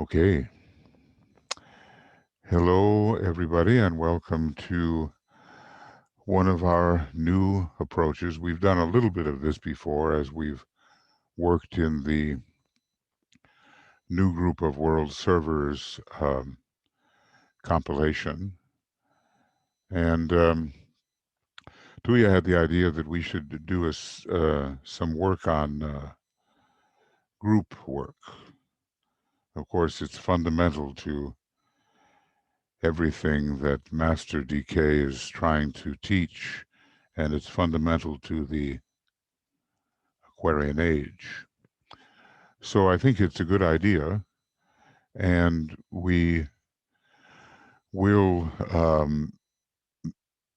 Okay. Hello, everybody, and welcome to one of our new approaches. We've done a little bit of this before as we've worked in the new group of world servers compilation. And Tuya had the idea that we should do some work on group work. Of course, it's fundamental to everything that Master DK is trying to teach, and it's fundamental to the Aquarian age. So I think it's a good idea, and we will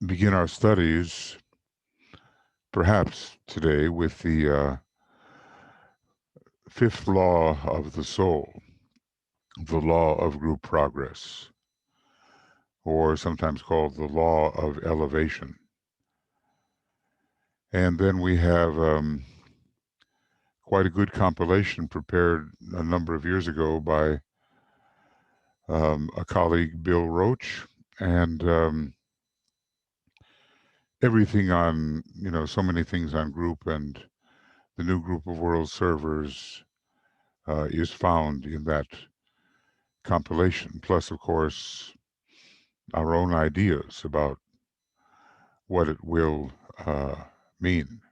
begin our studies perhaps today with the fifth law of the soul, the law of group progress, or sometimes called the law of elevation. And then we have quite a good compilation prepared a number of years ago by a colleague, Bill Roach, and everything on, so many things on group and the new group of world servers is found in that compilation. Plus, of course, our own ideas about what it will mean.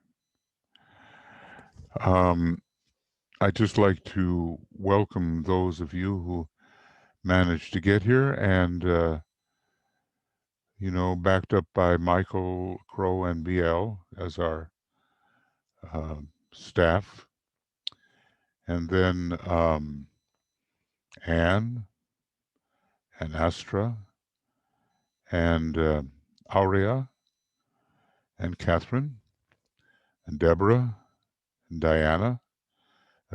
I'd just like to welcome those of you who managed to get here and, backed up by Michael, Crow, and BL as our staff. And then Anne and Astra and Aurea and Catherine and Deborah and Diana,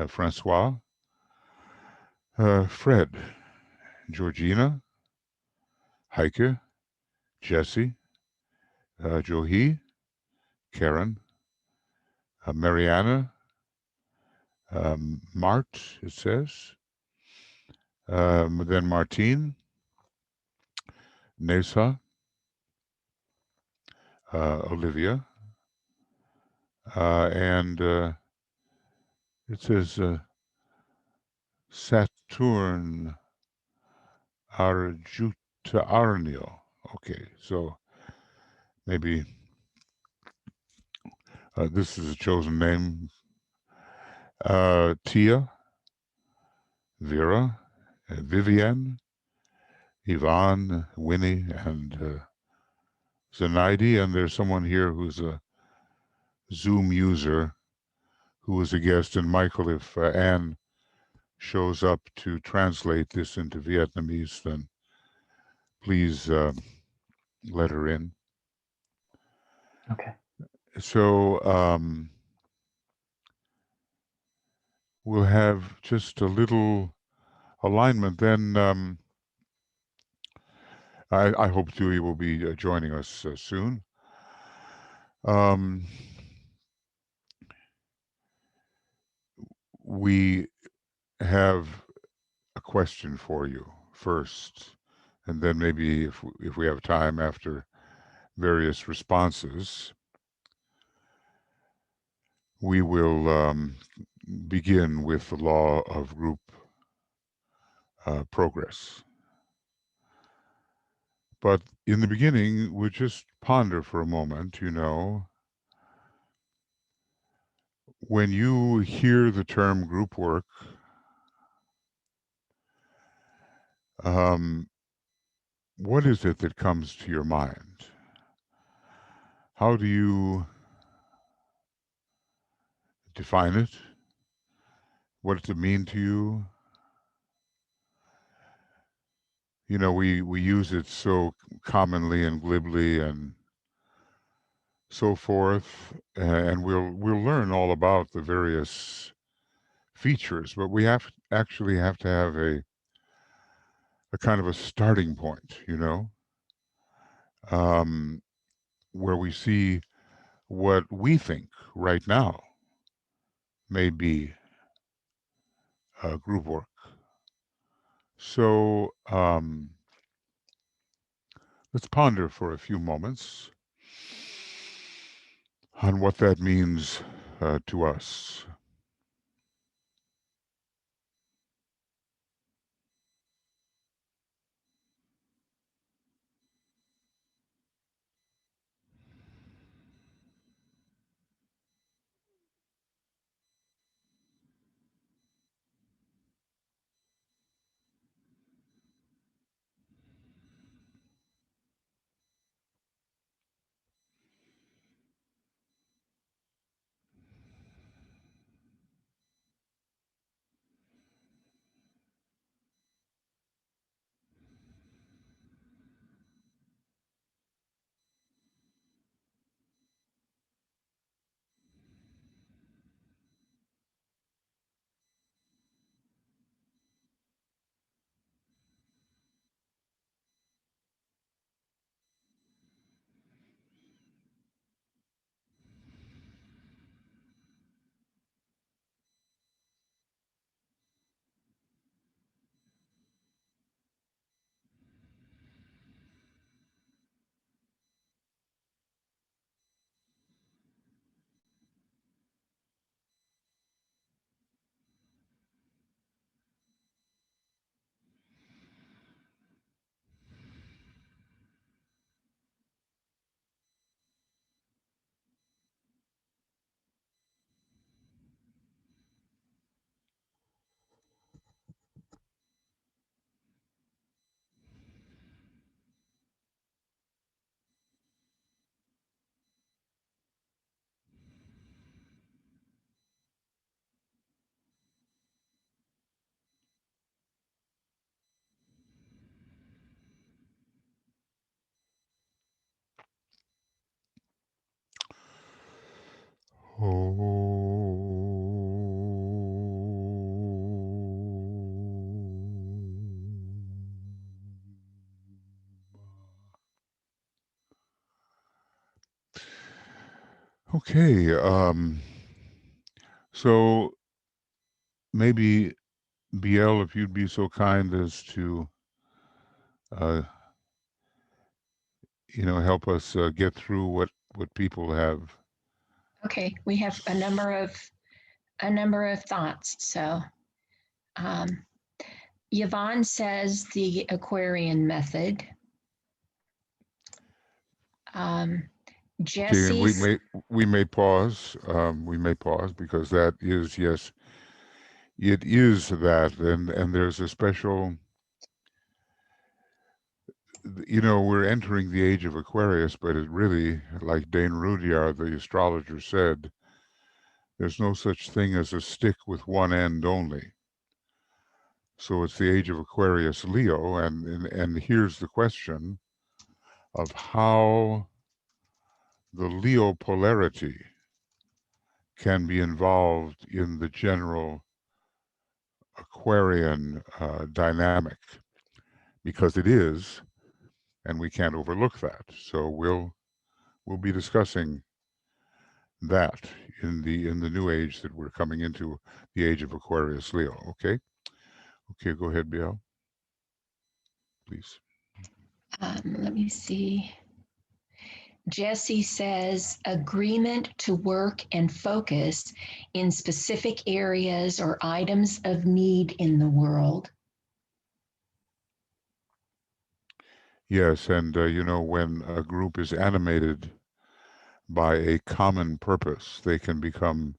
Francois, Fred, Georgina, Heike, Jesse, Johi, Karen, Mariana, Mart, it says, then Martine, Nesa, Olivia, and it says Saturn Arjuta. Okay, so maybe this is a chosen name. Tia, Vera, Vivian, Yvonne, Winnie, and Zenaidi. And there's someone here who's a Zoom user who was a guest. And Michael, if Anne shows up to translate this into Vietnamese, then please let her in. Okay. So we'll have just a little alignment. Then I hope Dewey will be joining us soon. We have a question for you first, and then maybe if we have time after various responses, we will begin with the law of group progress. But in the beginning, we'll just ponder for a moment, when you hear the term group work, what is it that comes to your mind? How do you define it? What does it mean to you? We use it so commonly and glibly and so forth, and we'll learn all about the various features, but we actually have to have a kind of a starting point, where we see what we think right now may be group work. So let's ponder for a few moments on what that means to us. Okay, so maybe BL, if you'd be so kind as to, help us get through what people have. Okay, we have a number of thoughts. So Yvonne says the Aquarian method. Okay, and Jesse's we may pause. We may pause because that is, yes, it is that, and there's a special. We're entering the age of Aquarius, but it really, like Dane Rudyard, the astrologer, said, there's no such thing as a stick with one end only. So it's the age of Aquarius Leo, and here's the question of how the Leo polarity can be involved in the general Aquarian dynamic, because it is, and we can't overlook that. So we'll be discussing that in the new age that we're coming into, the age of Aquarius Leo. Okay, go ahead, Biel, please. let me see. Jesse says agreement to work and focus in specific areas or items of need in the world. Yes, and when a group is animated by a common purpose, they can become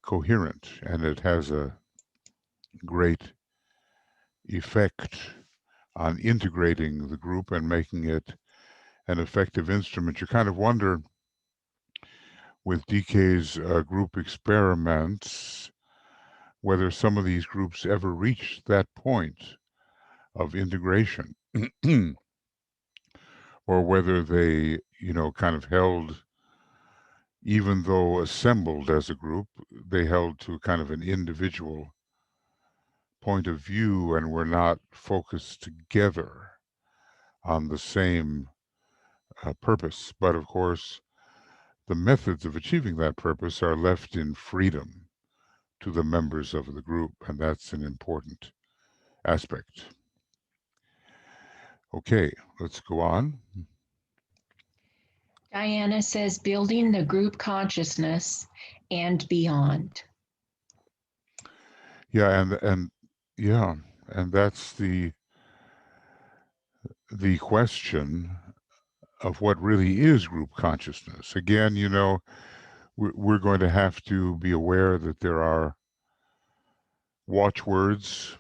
coherent, and it has a great effect on integrating the group and making it an effective instrument. You kind of wonder with DK's group experiments whether some of these groups ever reach that point of integration or whether they, kind of held, even though assembled as a group, they held to kind of an individual point of view and were not focused together on the same purpose. But of course, the methods of achieving that purpose are left in freedom to the members of the group, and that's an important aspect. Okay, let's go on. Diana says building the group consciousness and beyond. Yeah, and that's the question of what really is group consciousness. Again, you know, we're going to have to be aware that there are watchwords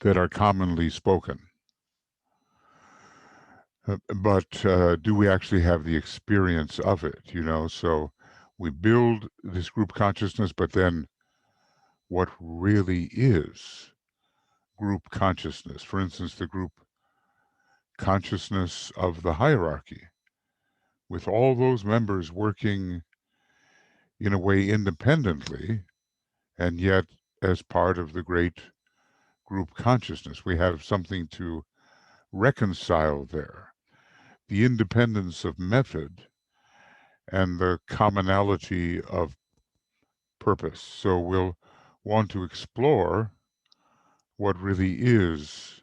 that are commonly spoken. But do we actually have the experience of it, you know? So we build this group consciousness, but then what really is group consciousness? For instance, the group consciousness of the hierarchy, with all those members working in a way independently, and yet as part of the great group consciousness. We have something to reconcile there. The independence of method and the commonality of purpose. So we'll want to explore what really is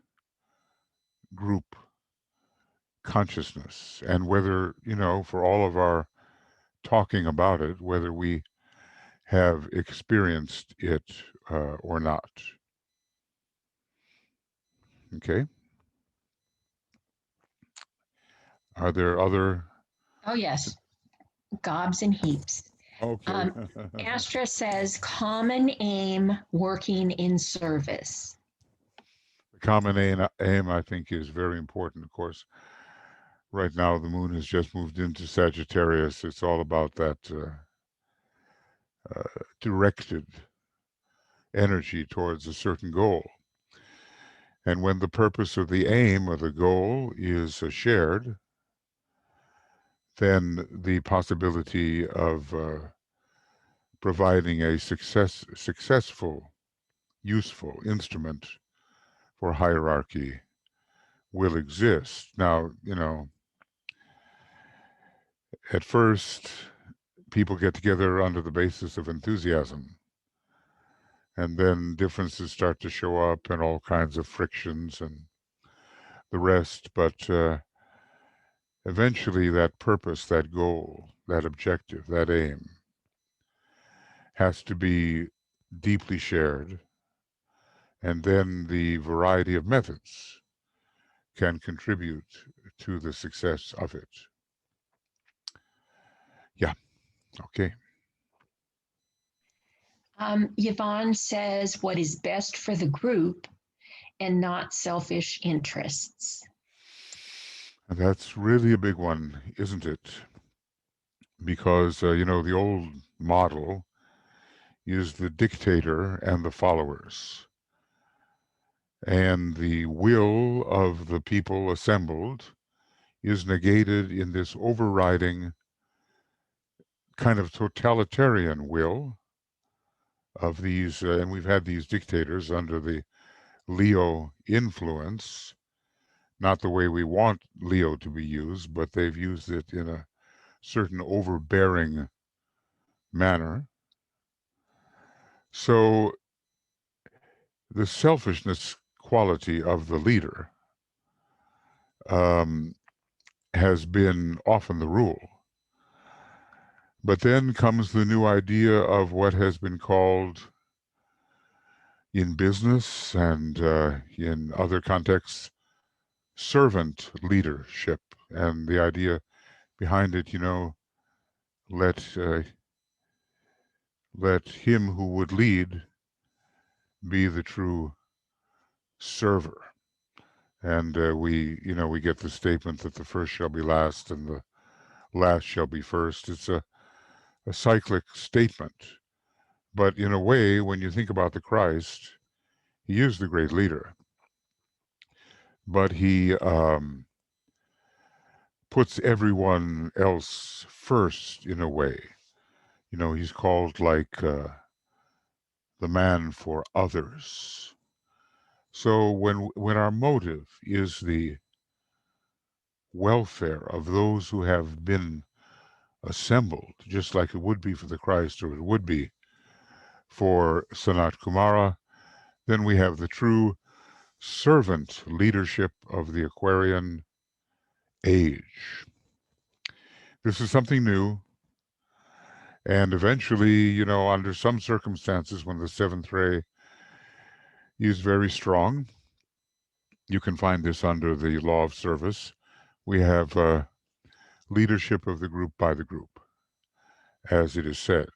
group consciousness, and whether, you know, for all of our talking about it, whether we have experienced it or not. Okay. Are there other? Oh, yes, gobs and heaps. Okay. Astra says common aim working in service. The common aim, I think, is very important. Of course, right now the moon has just moved into Sagittarius. It's all about that directed energy towards a certain goal. And when the purpose of the aim or the goal is shared, then the possibility of providing a successful, useful instrument for hierarchy will exist. Now, you know, at first, people get together under the basis of enthusiasm, and then differences start to show up and all kinds of frictions and the rest. But eventually, that purpose, that goal, that objective, that aim has to be deeply shared, and then the variety of methods can contribute to the success of it. Yeah, okay. Yvonne says what is best for the group and not selfish interests. That's really a big one, isn't it? Because, you know, the old model is the dictator and the followers. And the will of the people assembled is negated in this overriding kind of totalitarian will of these, and we've had these dictators under the Leo influence, not the way we want Leo to be used, but they've used it in a certain overbearing manner. So the selfishness quality of the leader has been often the rule. But then comes the new idea of what has been called in business and in other contexts, servant leadership. And the idea behind it, you know, let him who would lead be the true server. And we get the statement that the first shall be last and the last shall be first. It's a cyclic statement. But in a way, when you think about the Christ, he is the great leader. But he puts everyone else first in a way. You know, he's called like the man for others. So when our motive is the welfare of those who have been assembled, just like it would be for the Christ or it would be for Sanat Kumara, Then we have the true servant leadership of the Aquarian age. This is something new. And eventually, under some circumstances, when the seventh ray is very strong, you can find this under the law of service. We have leadership of the group by the group, as it is said.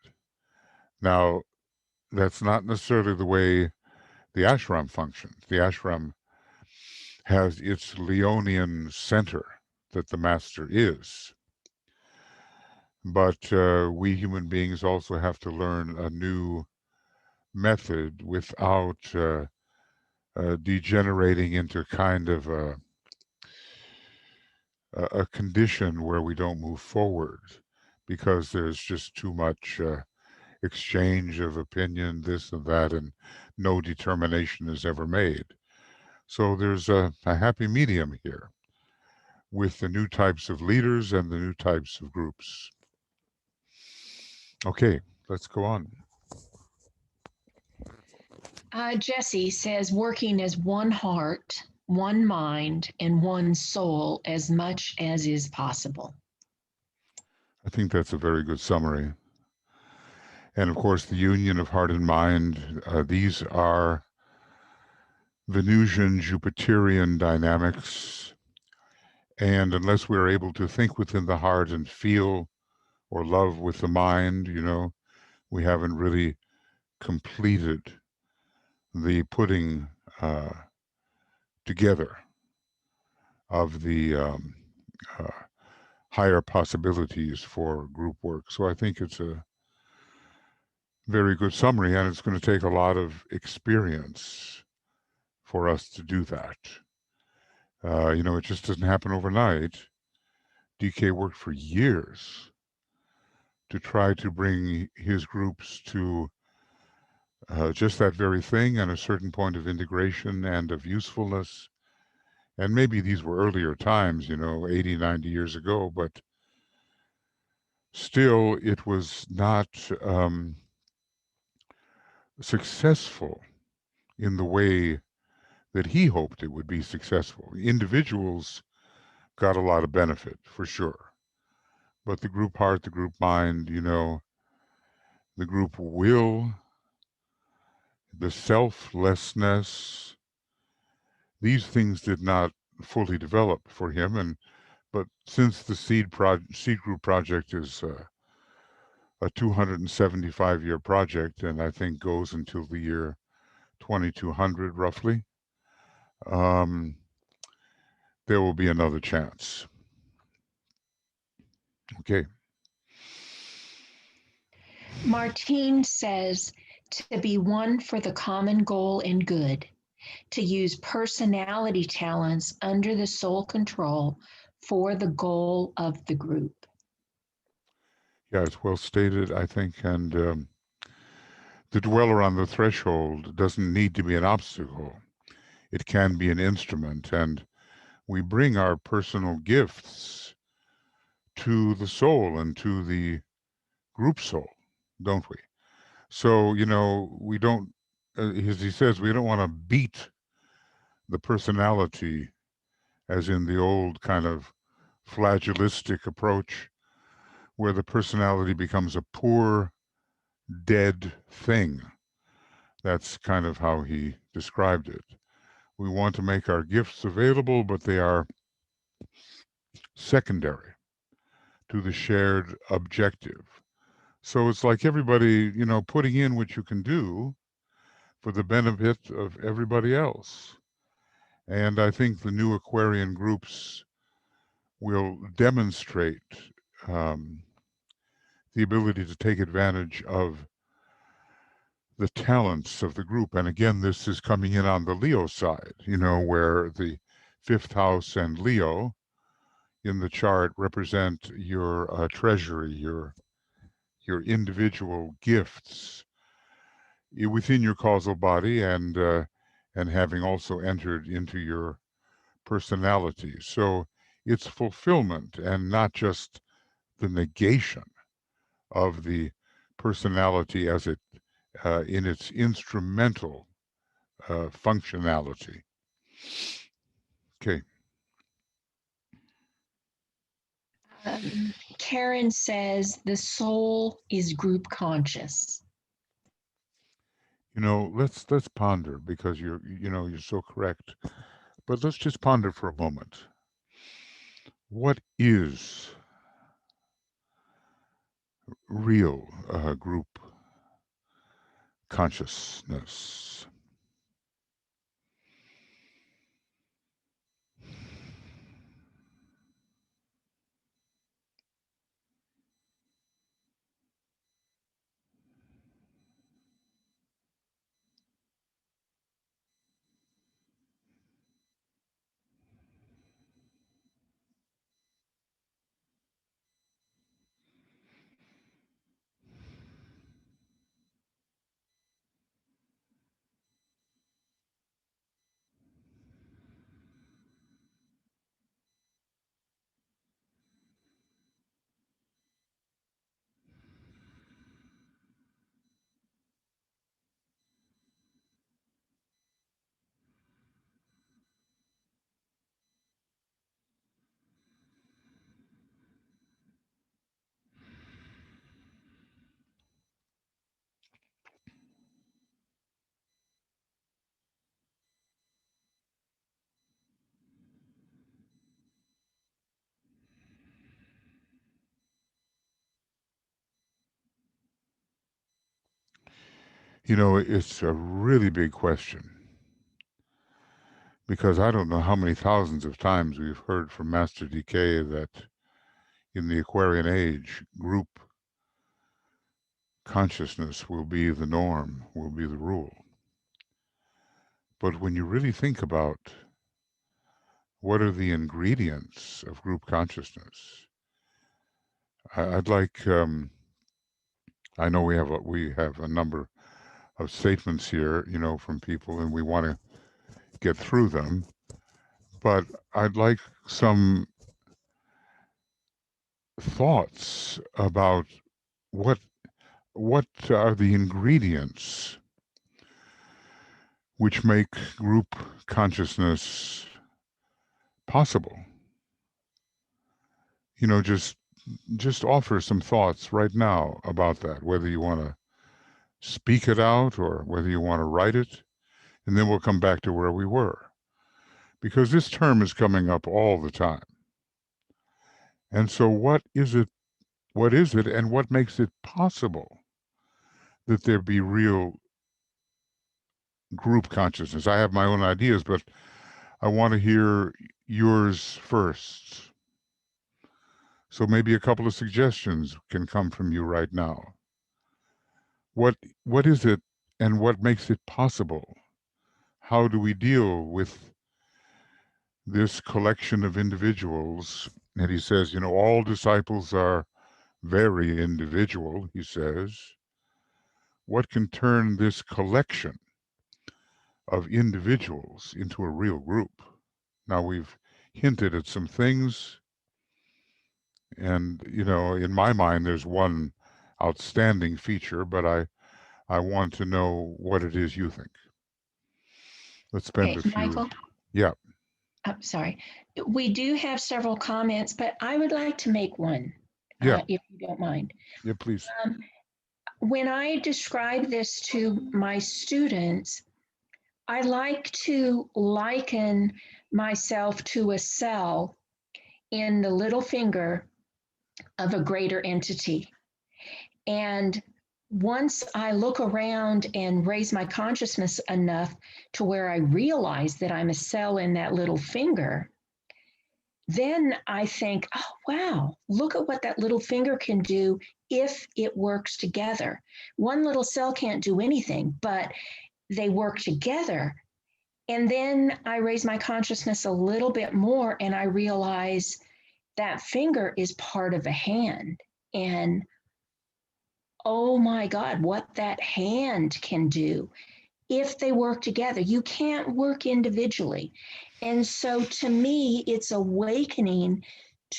Now, that's not necessarily the way the ashram functions. The ashram has its Leonian center that the master is. But we human beings also have to learn a new method without degenerating into kind of a condition where we don't move forward because there's just too much exchange of opinion, this and that, and no determination is ever made. So there's a happy medium here with the new types of leaders and the new types of groups. Okay, let's go on. Jesse says working as one heart, one mind, and one soul as much as is possible. I think that's a very good summary. And of course, the union of heart and mind, these are Venusian, Jupiterian dynamics. And unless we're able to think within the heart and feel or love with the mind, we haven't really completed the putting together of the higher possibilities for group work. So I think it's a very good summary, and it's going to take a lot of experience for us to do that. It just doesn't happen overnight. DK worked for years to try to bring his groups to just that very thing and a certain point of integration and of usefulness. And maybe these were earlier times, 80, 90 years ago, but still it was not successful in the way that he hoped it would be successful. Individuals got a lot of benefit, for sure. But the group heart, the group mind, the group will, the selflessness, these things did not fully develop for him. But since the seed group project is a 275-year project, and I think goes until the year 2200 roughly, there will be another chance. Okay. Martine says to be one for the common goal and good, to use personality talents under the soul control for the goal of the group. Yeah, it's well stated, I think. And the dweller on the threshold doesn't need to be an obstacle. It can be an instrument. And we bring our personal gifts to the soul and to the group soul, don't we? So, we don't, as he says, we don't want to beat the personality as in the old kind of flagellistic approach where the personality becomes a poor, dead thing. That's kind of how he described it. We want to make our gifts available, but they are secondary to the shared objective. So it's like everybody, putting in what you can do for the benefit of everybody else. And I think the new Aquarian groups will demonstrate the ability to take advantage of the talents of the group. And again, this is coming in on the Leo side, where the fifth house and Leo in the chart represent your treasury, your individual gifts within your causal body, and having also entered into your personality. So it's fulfillment and not just the negation of the personality as it in its instrumental functionality. Okay. Karen says the soul is group conscious. You know, let's ponder, because you're so correct. But let's just ponder for a moment. What is real group consciousness? You know, it's a really big question, because I don't know how many thousands of times we've heard from Master DK that in the Aquarian age, group consciousness will be the norm, will be the rule. But when you really think about what are the ingredients of group consciousness, I'd like, I know we have a number of statements here, from people, and we want to get through them, but I'd like some thoughts about what are the ingredients which make group consciousness possible. Just offer some thoughts right now about that, whether you want to speak it out or whether you want to write it, and then we'll come back to where we were, because this term is coming up all the time. And so what is it, and what makes it possible that there be real group consciousness? I have my own ideas, but I want to hear yours first. So maybe a couple of suggestions can come from you right now. What is it, and what makes it possible? How do we deal with this collection of individuals? And he says, all disciples are very individual, he says. What can turn this collection of individuals into a real group? Now, we've hinted at some things, and, in my mind, there's one outstanding feature, but I want to know what it is you think. Let's spend Okay, a few. Michael, Yeah. I'm sorry. We do have several comments, but I would like to make one, Yeah. if you don't mind. Yeah, please. When I describe this to my students, I like to liken myself to a cell in the little finger of a greater entity. And once I look around and raise my consciousness enough to where I realize that I'm a cell in that little finger, then I think, oh, wow, look at what that little finger can do if it works together. One little cell can't do anything, but they work together. And then I raise my consciousness a little bit more and I realize that finger is part of a hand. And oh my God, what that hand can do if they work together. You can't work individually. And so to me, it's awakening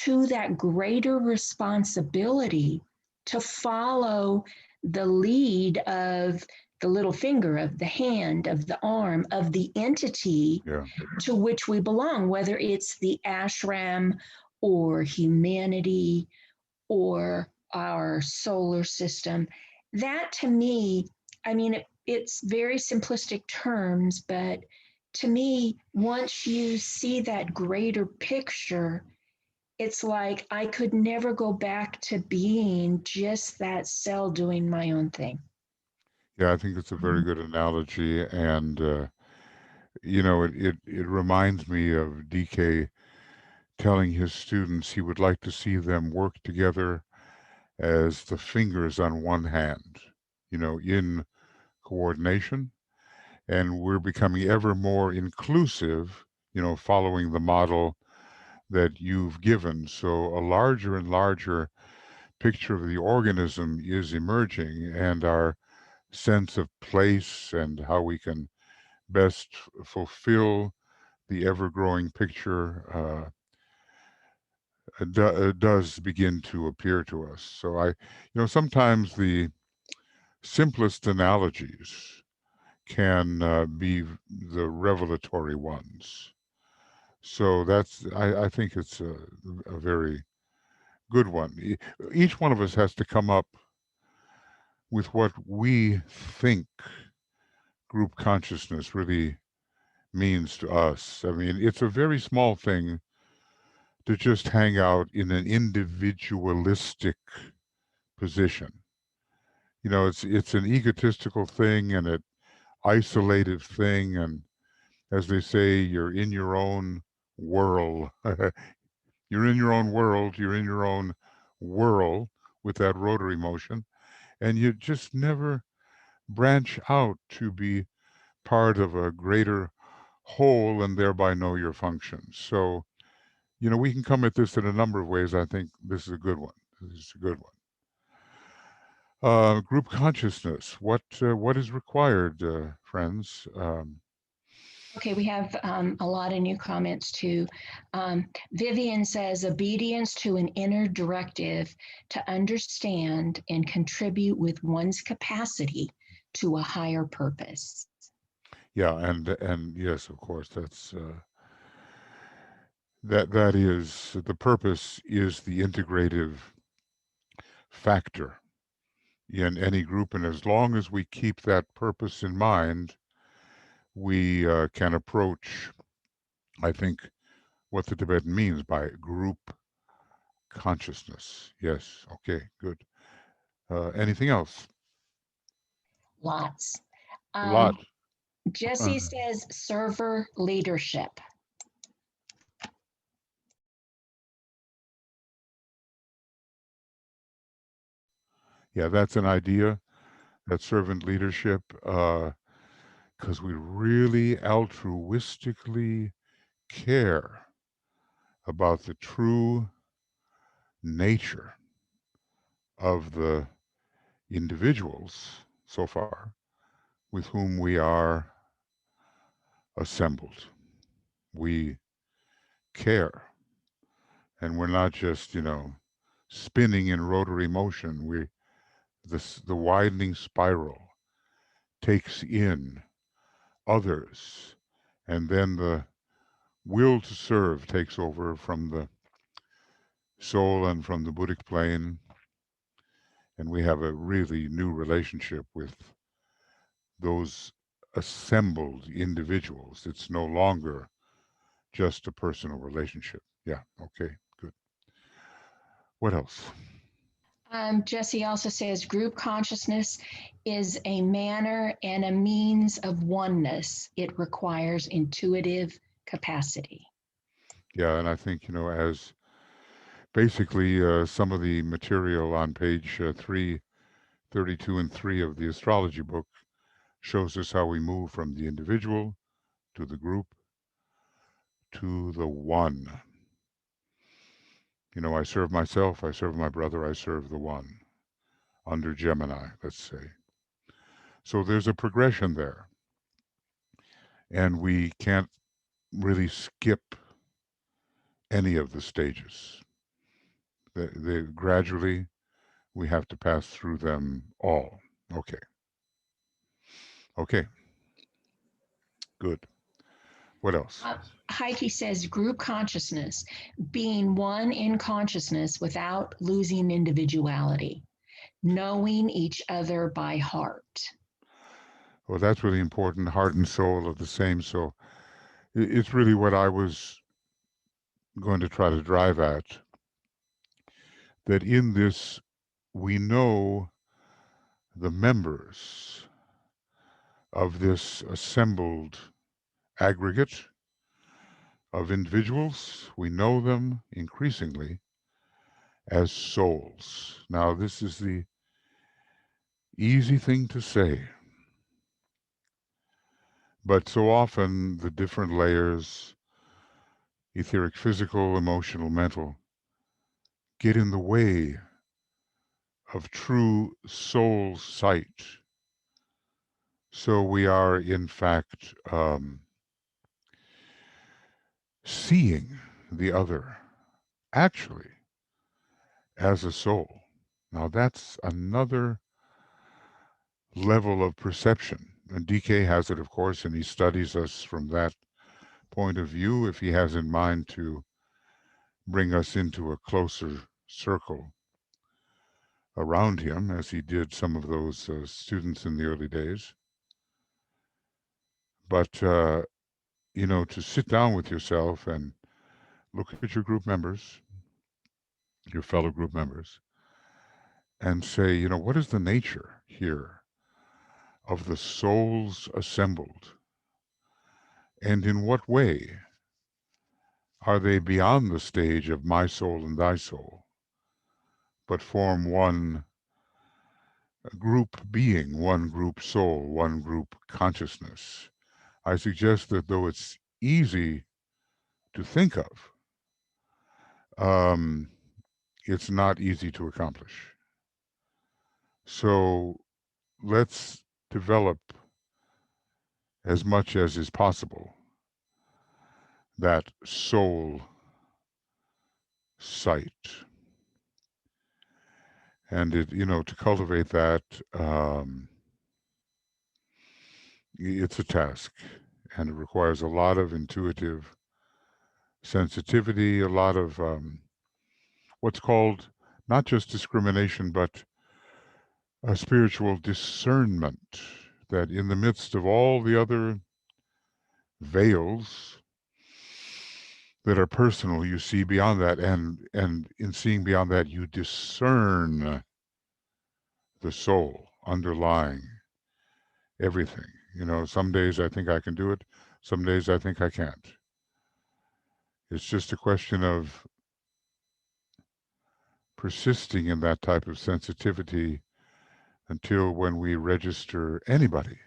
to that greater responsibility to follow the lead of the little finger, of the hand, of the arm, of the entity Yeah. to which we belong, whether it's the ashram or humanity or our solar system. That to me, I mean, it's very simplistic terms, but to me, once you see that greater picture, it's like I could never go back to being just that cell doing my own thing. Yeah, I think it's a very good analogy, and you know, it reminds me of DK telling his students he would like to see them work together as the fingers on one hand, you know, in coordination, and we're becoming ever more inclusive, you know, following the model that you've given. So a larger and larger picture of the organism is emerging, and our sense of place and how we can best fulfill the ever growing picture does begin to appear to us. So you know, sometimes the simplest analogies can be the revelatory ones. So I think it's a very good one. Each one of us has to come up with what we think group consciousness really means to us. I mean, it's a very small thing to just hang out in an individualistic position. You know, it's an egotistical thing and an isolated thing, and as they say, you're in your own whirl. You're in your own world. You're in your own whirl with that rotary motion, and you just never branch out to be part of a greater whole and thereby know your functions. So, you know, we can come at this in a number of ways. I think this is a good one. This is a good one. Group consciousness. What is required, friends? Okay, we have a lot of new comments too. Vivian says obedience to an inner directive to understand and contribute with one's capacity to a higher purpose. Yeah, and yes, of course, that is the purpose is the integrative factor in any group, and as long as we keep that purpose in mind, we can approach, I think, what the Tibetan means by group consciousness. Yes. Okay. Good. Anything else? Lots. A lot. Jesse says server leadership. Yeah, that's an idea. That servant leadership, because we really altruistically care about the true nature of the individuals so far with whom we are assembled. We care, and we're not just, you know, spinning in rotary motion. The widening spiral takes in others, and then the will to serve takes over from the soul and from the Buddhic plane, and we have a really new relationship with those assembled individuals. It's no longer just a personal relationship. Yeah, okay, good. What else? Jesse also says group consciousness is a manner and a means of oneness. It requires intuitive capacity. Yeah, and I think, you know, as basically some of the material on page 332 and 3 of the astrology book shows us how we move from the individual to the group to the one. You know, I serve myself, I serve my brother, I serve the one under Gemini, let's say. So there's a progression there, and we can't really skip any of the stages. Gradually, we have to pass through them all. Okay. Okay, good. What else? Heike says group consciousness, being one in consciousness without losing individuality, knowing each other by heart. Well, that's really important. Heart and soul are the same. So it's really what I was going to try to drive at, that in this, we know the members of this assembled aggregate of individuals. We know them increasingly as souls. Now, this is the easy thing to say, but so often the different layers, etheric, physical, emotional, mental, get in the way of true soul sight. So we are, in fact, seeing the other actually as a soul. Now, that's another level of perception. And DK has it, of course, and he studies us from that point of view if he has in mind to bring us into a closer circle around him, as he did some of those students in the early days. But, you know, to sit down with yourself and look at your group members, your fellow group members, and say, you know, what is the nature here of the souls assembled? And in what way are they beyond the stage of my soul and thy soul, but form one group being, one group soul, one group consciousness? I suggest that though it's easy to think of, it's not easy to accomplish. So let's develop as much as is possible that soul sight. And it, you know, to cultivate that, it's a task, and it requires a lot of intuitive sensitivity, a lot of what's called not just discrimination, but a spiritual discernment, that in the midst of all the other veils that are personal, you see beyond that, and in seeing beyond that, you discern the soul underlying everything. You know, some days I think I can do it, some days I think I can't. It's just a question of persisting in that type of sensitivity until when we register anybody,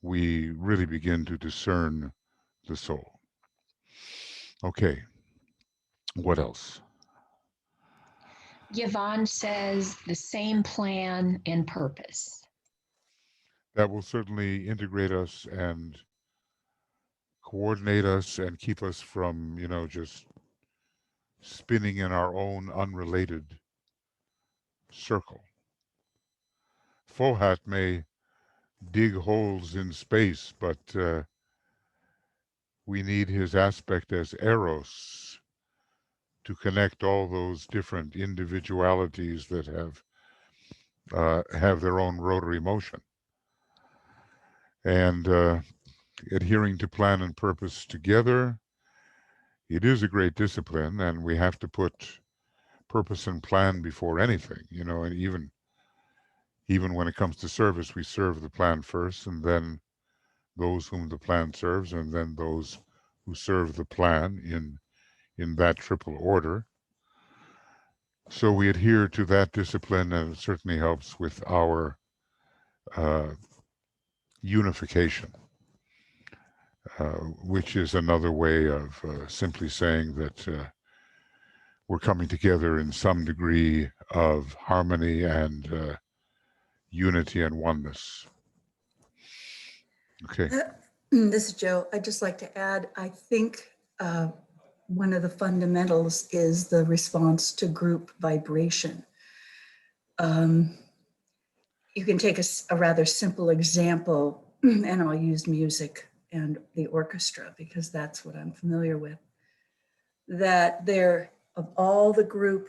we really begin to discern the soul. Okay, what else? Yvonne says the same plan and purpose. That will certainly integrate us and coordinate us and keep us from, you know, just spinning in our own unrelated circle. Fohat may dig holes in space, but we need his aspect as Eros to connect all those different individualities that have their own rotary motion. And adhering to plan and purpose together, it is a great discipline, and we have to put purpose and plan before anything, you know, and even when it comes to service, we serve the plan first, and then those whom the plan serves, and then those who serve the plan in that triple order. So we adhere to that discipline, and it certainly helps with our unification, which is another way of simply saying that we're coming together in some degree of harmony and unity and oneness. Okay. This is Joe. I'd just like to add, I think one of the fundamentals is the response to group vibration. you can take a rather simple example, and I'll use music and the orchestra because that's what I'm familiar with. That there, of all the group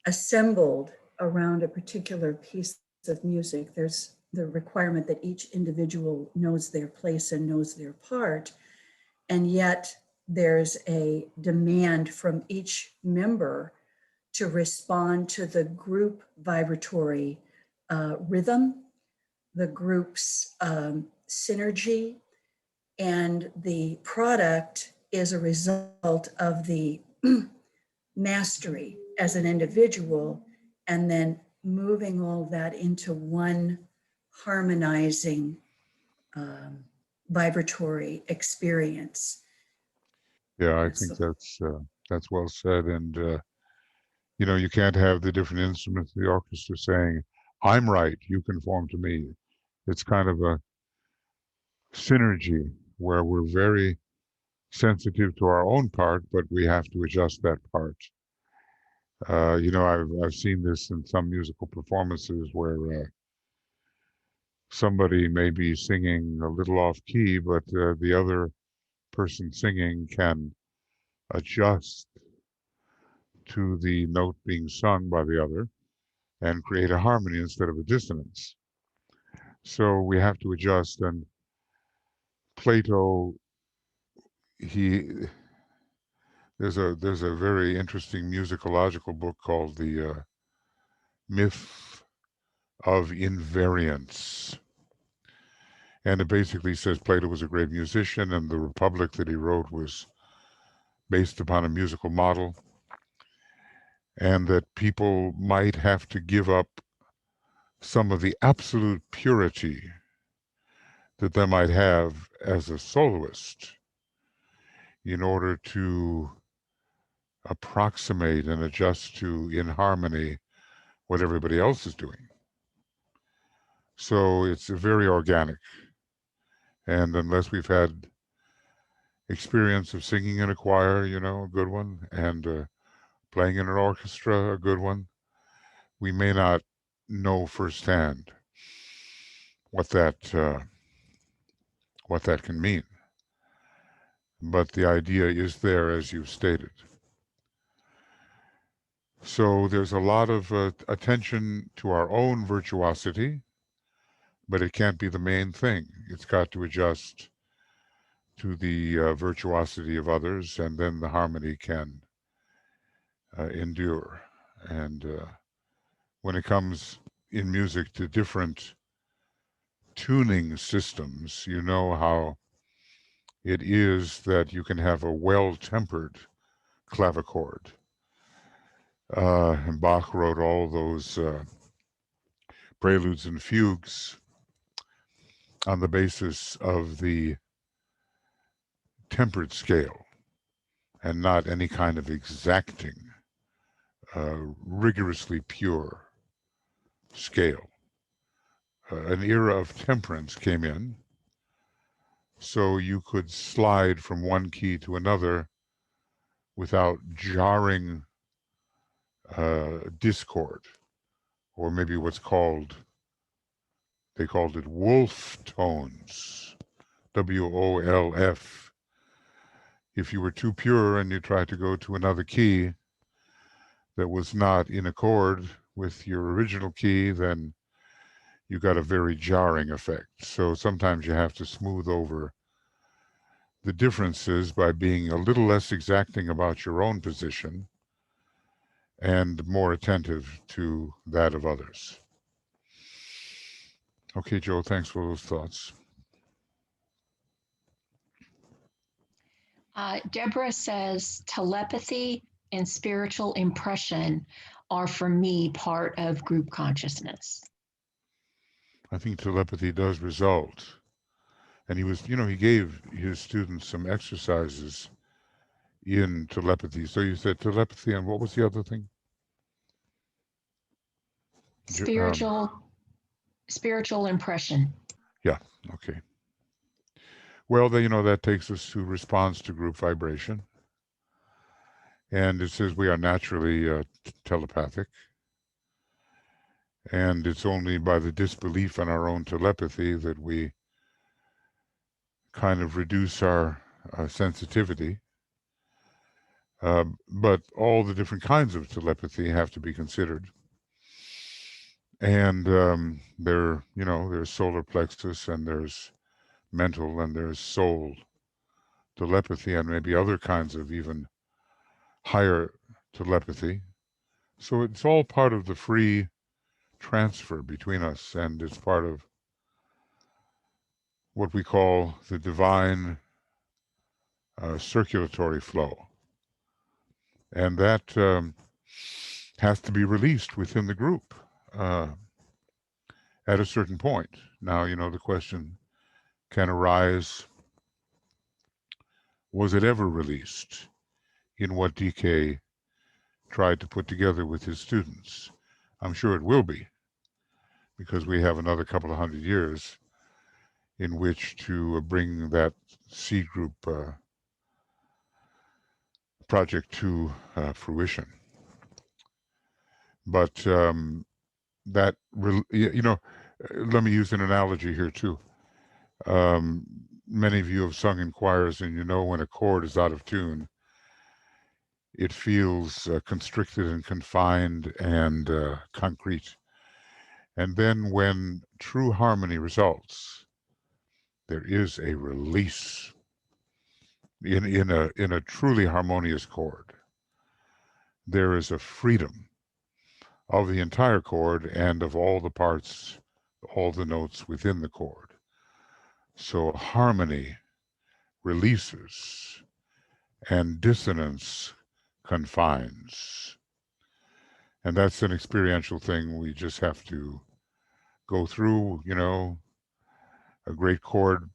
assembled around a particular piece of music, there's the requirement that each individual knows their place and knows their part. And yet there's a demand from each member to respond to the group vibratory rhythm, the group's synergy, and the product is a result of the mastery as an individual, and then moving all that into one harmonizing vibratory experience. Yeah, I That's think the, that's well said. And you know, you can't have the different instruments of the orchestra saying, "I'm right, you conform to me." It's kind of a synergy where we're very sensitive to our own part, but we have to adjust that part. You know, I've seen this in some musical performances where somebody may be singing a little off key, but the other person singing can adjust to the note being sung by the other and create a harmony instead of a dissonance. So we have to adjust. And Plato, he there's a very interesting musicological book called the Myth of Invariance. And it basically says Plato was a great musician, and the Republic that he wrote was based upon a musical model, and that people might have to give up some of the absolute purity that they might have as a soloist in order to approximate and adjust to, in harmony, what everybody else is doing. So it's very organic. And unless we've had experience of singing in a choir, you know, a good one, and playing in an orchestra, a good one, we may not know firsthand what that can mean. But the idea is there, as you've stated. So there's a lot of attention to our own virtuosity, but it can't be the main thing. It's got to adjust to the virtuosity of others, and then the harmony can endure. And when it comes in music to different tuning systems, you know how it is that you can have a well-tempered clavichord. And Bach wrote all those preludes and fugues on the basis of the tempered scale and not any kind of exacting, rigorously pure scale. An era of temperance came in, so you could slide from one key to another without jarring discord, or maybe they called it wolf tones, WOLF. If you were too pure and you tried to go to another key that was not in accord with your original key, then you got a very jarring effect. So sometimes you have to smooth over the differences by being a little less exacting about your own position and more attentive to that of others. Okay, Joe, thanks for those thoughts. Deborah says telepathy and spiritual impression are for me part of group consciousness. I think telepathy does result. And he was, you know, he gave his students some exercises in telepathy. So you said telepathy, and what was the other thing? Spiritual impression. Yeah, okay. Well, then, you know, that takes us to response to group vibration. And it says we are naturally telepathic. And it's only by the disbelief in our own telepathy that we kind of reduce our sensitivity. But all the different kinds of telepathy have to be considered. And there's solar plexus, and there's mental, and there's soul telepathy, and maybe other kinds of even higher telepathy. So it's all part of the free transfer between us, and it's part of what we call the divine circulatory flow. And that has to be released within the group at a certain point. Now, the question can arise, was it ever released in what DK tried to put together with his students? I'm sure it will be, because we have another couple of 100 years in which to bring that seed group project to fruition. But let me use an analogy here too. Many of you have sung in choirs, and when a chord is out of tune, it feels constricted and confined and concrete. And then when true harmony results, there is a release in a truly harmonious chord. There is a freedom of the entire chord and of all the parts, all the notes within the chord. So harmony releases and dissonance confines. And that's an experiential thing we just have to go through. A great chord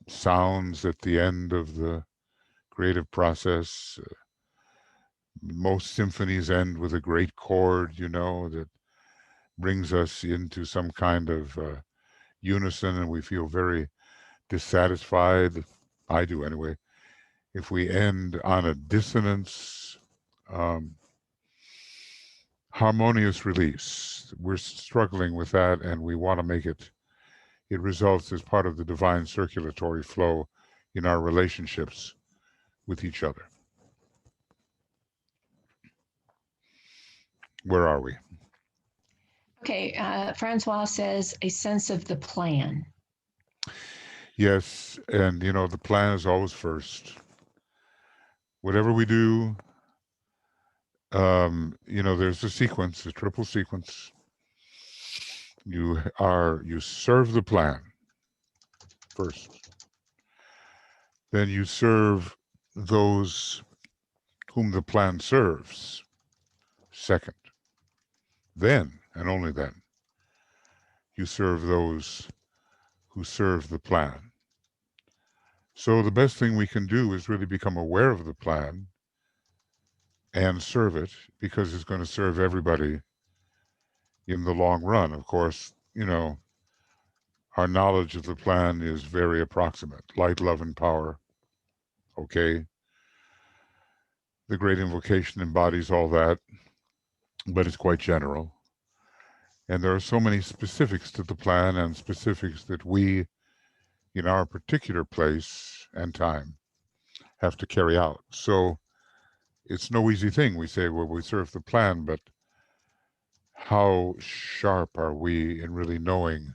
sounds at the end of the creative process. Most symphonies end with a great chord, that brings us into some kind of unison, and we feel very dissatisfied. I do anyway. If we end on a dissonance, harmonious release, we're struggling with that, and we want to make it results as part of the divine circulatory flow in our relationships with each other. Where are we? Okay, Francois says a sense of the plan. Yes, and the plan is always first. Whatever we do, there's a sequence, a triple sequence. You serve the plan first. Then you serve those whom the plan serves second. Then, and only then, you serve those who serve the plan. So the best thing we can do is really become aware of the plan and serve it, because it's going to serve everybody in the long run. Of course, our knowledge of the plan is very approximate. Light, love, and power. Okay. The Great Invocation embodies all that, but it's quite general. And there are so many specifics to the plan, and specifics that we, in our particular place and time, have to carry out. So it's no easy thing. We say, well, we serve the plan, but how sharp are we in really knowing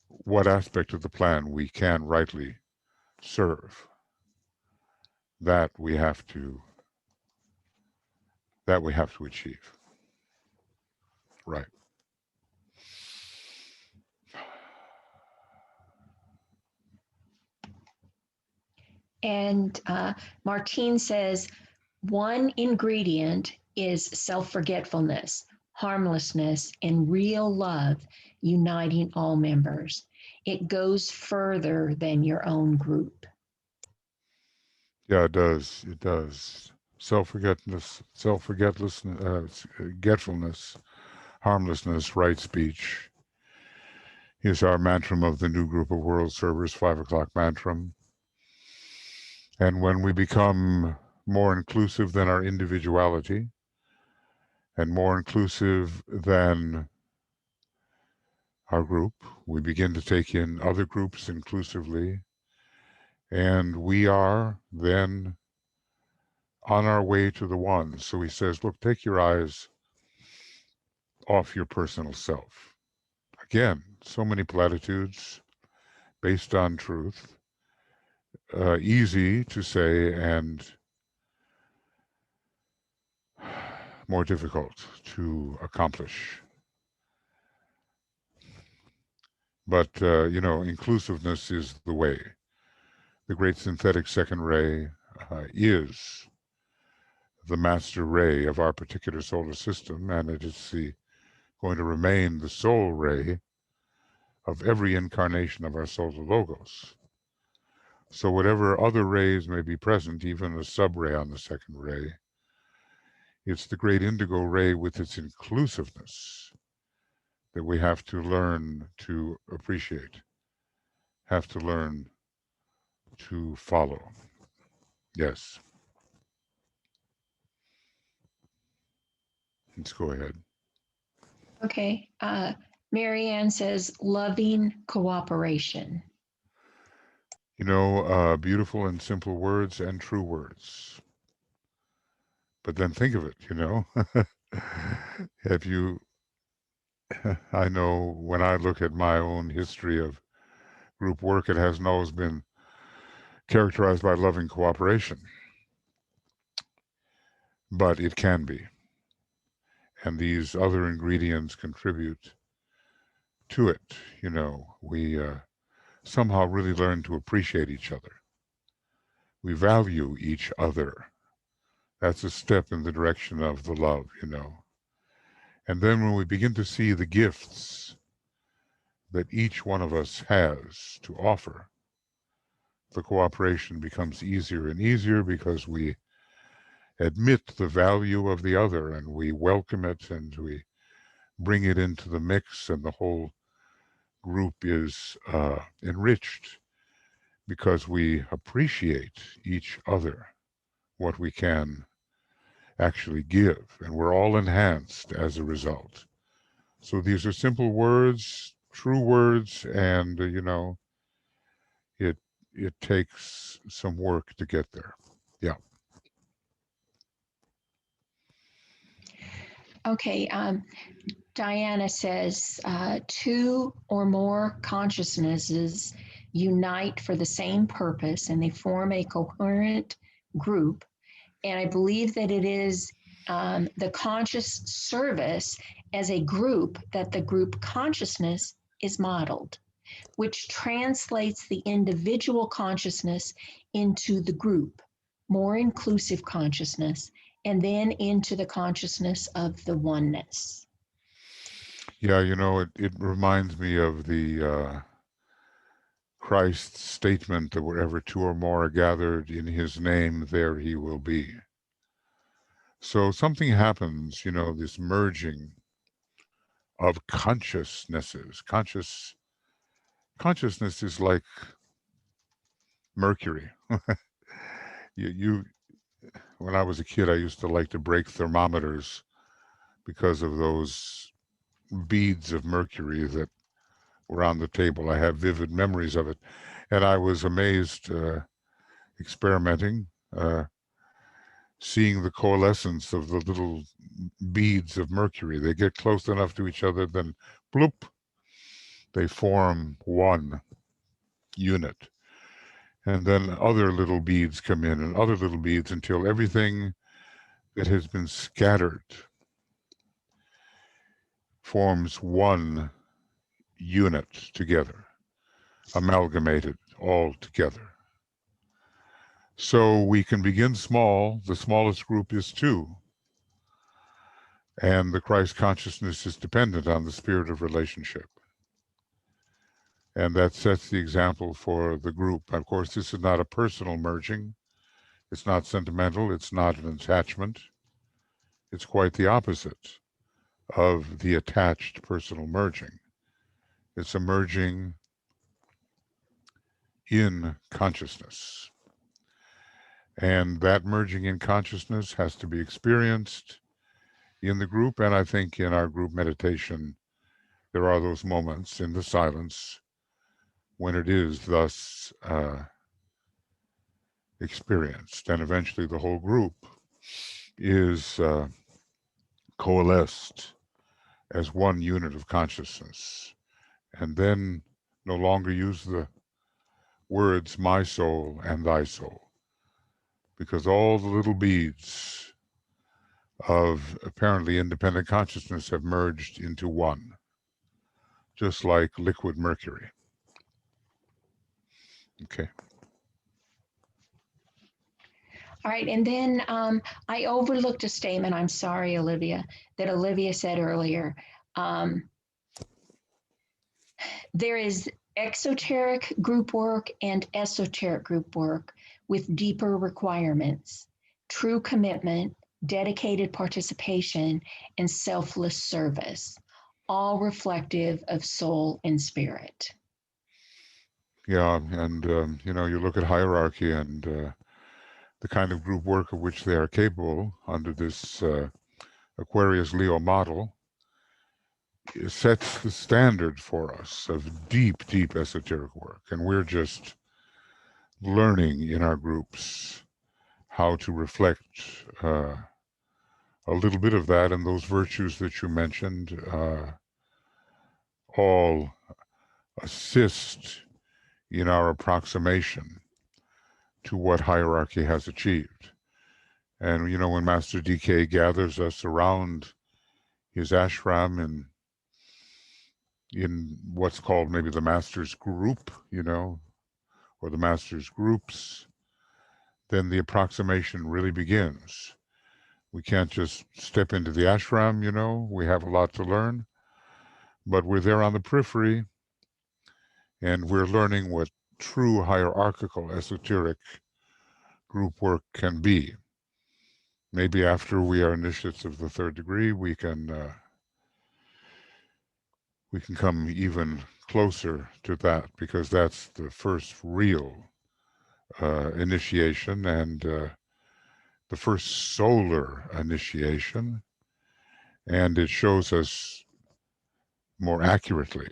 what aspect of the plan we can rightly serve? That we have to achieve. Right. And Martine says, one ingredient is self-forgetfulness, harmlessness, and real love uniting all members. It goes further than your own group. Yeah, it does. It does. Self-forgetfulness, forgetfulness, harmlessness, right speech is our mantram of the new group of world servers, 5 o'clock mantram. And when we become more inclusive than our individuality, and more inclusive than our group. We begin to take in other groups inclusively, and we are then on our way to the one. So he says, look, take your eyes off your personal self. Again, so many platitudes based on truth, easy to say and more difficult to accomplish. But, you know, inclusiveness is the way. The great synthetic second ray is the master ray of our particular solar system, and it is going to remain the soul ray of every incarnation of our solar logos. So whatever other rays may be present, even a sub-ray on the second ray, it's the great indigo ray with its inclusiveness that we have to learn to appreciate, have to learn to follow. Yes. Let's go ahead. Okay. Marianne says, loving cooperation. You know, beautiful and simple words and true words. But then think of it, you know. Have you, I know when I look at my own history of group work, it hasn't always been characterized by loving cooperation. But it can be. And these other ingredients contribute to it. You know, we somehow really learn to appreciate each other. We value each other. That's a step in the direction of the love, you know. And then when we begin to see the gifts that each one of us has to offer, the cooperation becomes easier and easier because we admit the value of the other and we welcome it and we bring it into the mix, and the whole group is enriched because we appreciate each other, what we can actually give, and we're all enhanced as a result. So these are simple words, true words, and you know, it takes some work to get there. Yeah. Okay. Diana says, two or more consciousnesses unite for the same purpose and they form a coherent group. And I believe that it is the conscious service as a group that the group consciousness is modeled, which translates the individual consciousness into the group, more inclusive consciousness, and then into the consciousness of the oneness. Yeah, you know, it reminds me of the Christ's statement that wherever two or more are gathered in his name, there he will be. So something happens, you know, this merging of consciousnesses. Consciousness is like mercury. You when I was a kid, I used to like to break thermometers because of those beads of mercury that were on the table. I have vivid memories of it. And I was amazed experimenting, seeing the coalescence of the little beads of mercury. They get close enough to each other, then bloop, they form one unit. And then other little beads come in and other little beads until everything that has been scattered forms one unit together, amalgamated all together. So we can begin small. The smallest group is two. And the Christ consciousness is dependent on the spirit of relationship. And that sets the example for the group. Of course, this is not a personal merging. It's not sentimental. It's not an attachment. It's quite the opposite of the attached personal merging. It's a merging in consciousness. And that merging in consciousness has to be experienced. in the group, and I think in our group meditation, there are those moments in the silence when it is thus experienced, and eventually the whole group is coalesced as one unit of consciousness, and then no longer use the words my soul and thy soul, because all the little beads of apparently independent consciousness have merged into one, just like liquid mercury. Okay. All right, and then I overlooked a statement, I'm sorry, Olivia, that Olivia said earlier. There is exoteric group work and esoteric group work with deeper requirements, true commitment, dedicated participation, and selfless service, all reflective of soul and spirit. Yeah, and you know, you look at hierarchy and the kind of group work of which they are capable under this Aquarius Leo model. It sets the standard for us of deep, deep esoteric work, and we're just learning in our groups how to reflect a little bit of that, and those virtues that you mentioned all assist in our approximation to what hierarchy has achieved. And you know, when Master DK gathers us around his ashram in what's called maybe the master's group, you know, or the master's groups, then the approximation really begins. We can't just step into the ashram, you know, we have a lot to learn, but we're there on the periphery and we're learning what true hierarchical esoteric group work can be. Maybe after we are initiates of the third degree, we can come even closer to that, because that's the first real initiation and the first solar initiation, and it shows us more accurately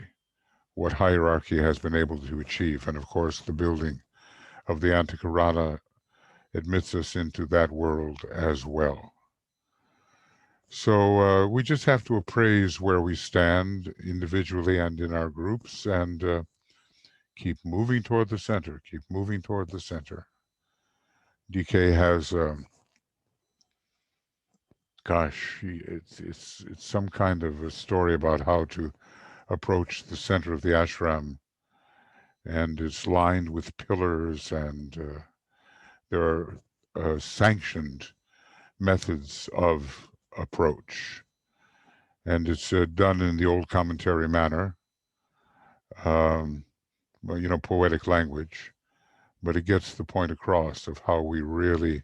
what hierarchy has been able to achieve. And of course, the building of the Antikarana admits us into that world as well. So we just have to appraise where we stand individually and in our groups, and keep moving toward the center, keep moving toward the center. DK has, gosh, it's some kind of a story about how to approach the center of the ashram, and it's lined with pillars, and there are sanctioned methods of approach, and it's done in the old commentary manner, you know, poetic language, but it gets the point across of how we really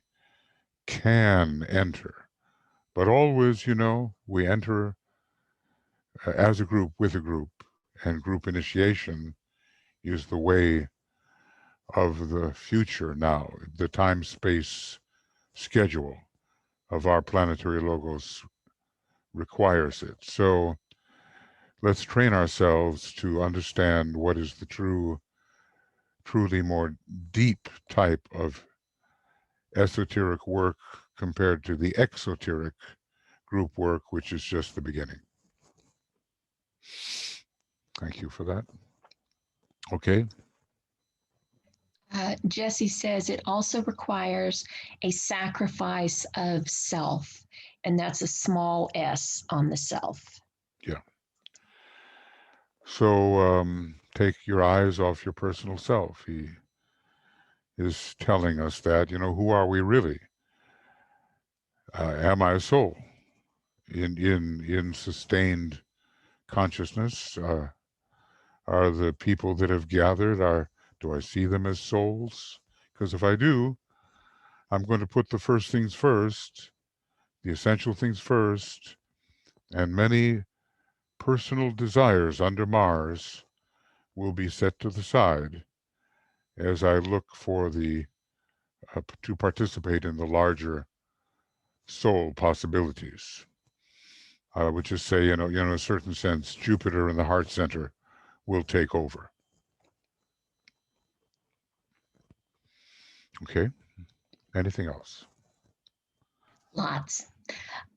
can enter. But always, you know, we enter as a group with a group, and group initiation is the way of the future now. The time-space schedule of our planetary logos requires it. So let's train ourselves to understand what is the truly more deep type of esoteric work compared to the exoteric group work, which is just the beginning. Thank you for that. Okay. Jesse says it also requires a sacrifice of self, and that's a small s on the self. Yeah. So take your eyes off your personal self. He is telling us that, you know, who are we really? Am I a soul in sustained consciousness? Are the people that have gathered, do I see them as souls? Because if I do, I'm going to put the first things first, the essential things first, and many personal desires under Mars will be set to the side as I look for the to participate in the larger soul possibilities. I would just say, in a certain sense, Jupiter in the heart center will take over. Okay. Anything else? Lots.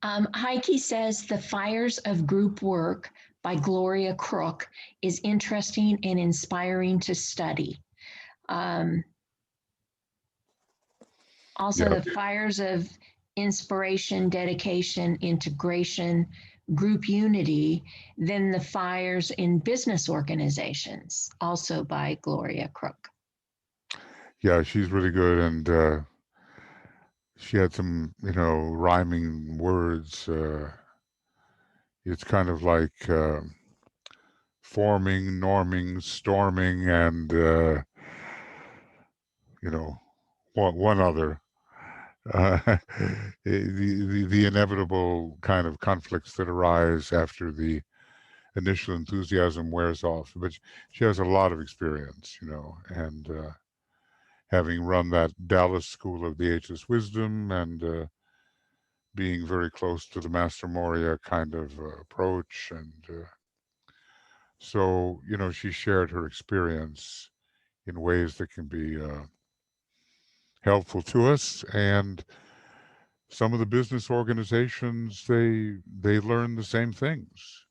Heike says The Fires of Group Work by Gloria Crook is interesting and inspiring to study. Also, Yeah. The Fires of Inspiration, Dedication, Integration, Group Unity, then The Fires in Business Organizations, also by Gloria Crook. Yeah, she's really good, and she had some, rhyming words. It's kind of like forming, norming, storming, and one other. The inevitable kind of conflicts that arise after the initial enthusiasm wears off. But she has a lot of experience, and having run that Dallas School of the Ageless Wisdom and being very close to the Master Moria kind of approach. And so, she shared her experience in ways that can be helpful to us. And some of the business organizations, they learn the same things,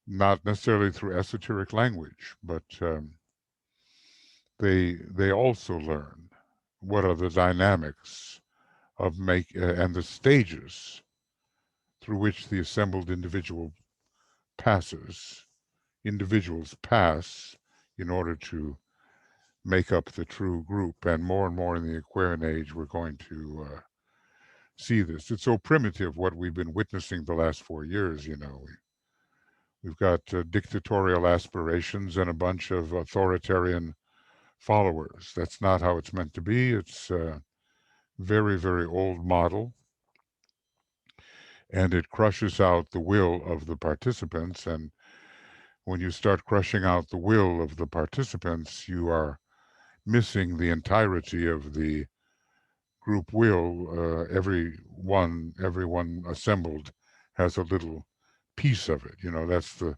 not necessarily through esoteric language, but they also learn what are the dynamics of and the stages through which the assembled individuals pass in order to make up the true group. And more in the Aquarian age, we're going to see this. It's so primitive what we've been witnessing the last 4 years. We've got dictatorial aspirations and a bunch of authoritarian followers. That's not how it's meant to be. It's a very, very old model, and it crushes out the will of the participants. And when you start crushing out the will of the participants, you are missing the entirety of the group will. Everyone assembled has a little piece of it. That's the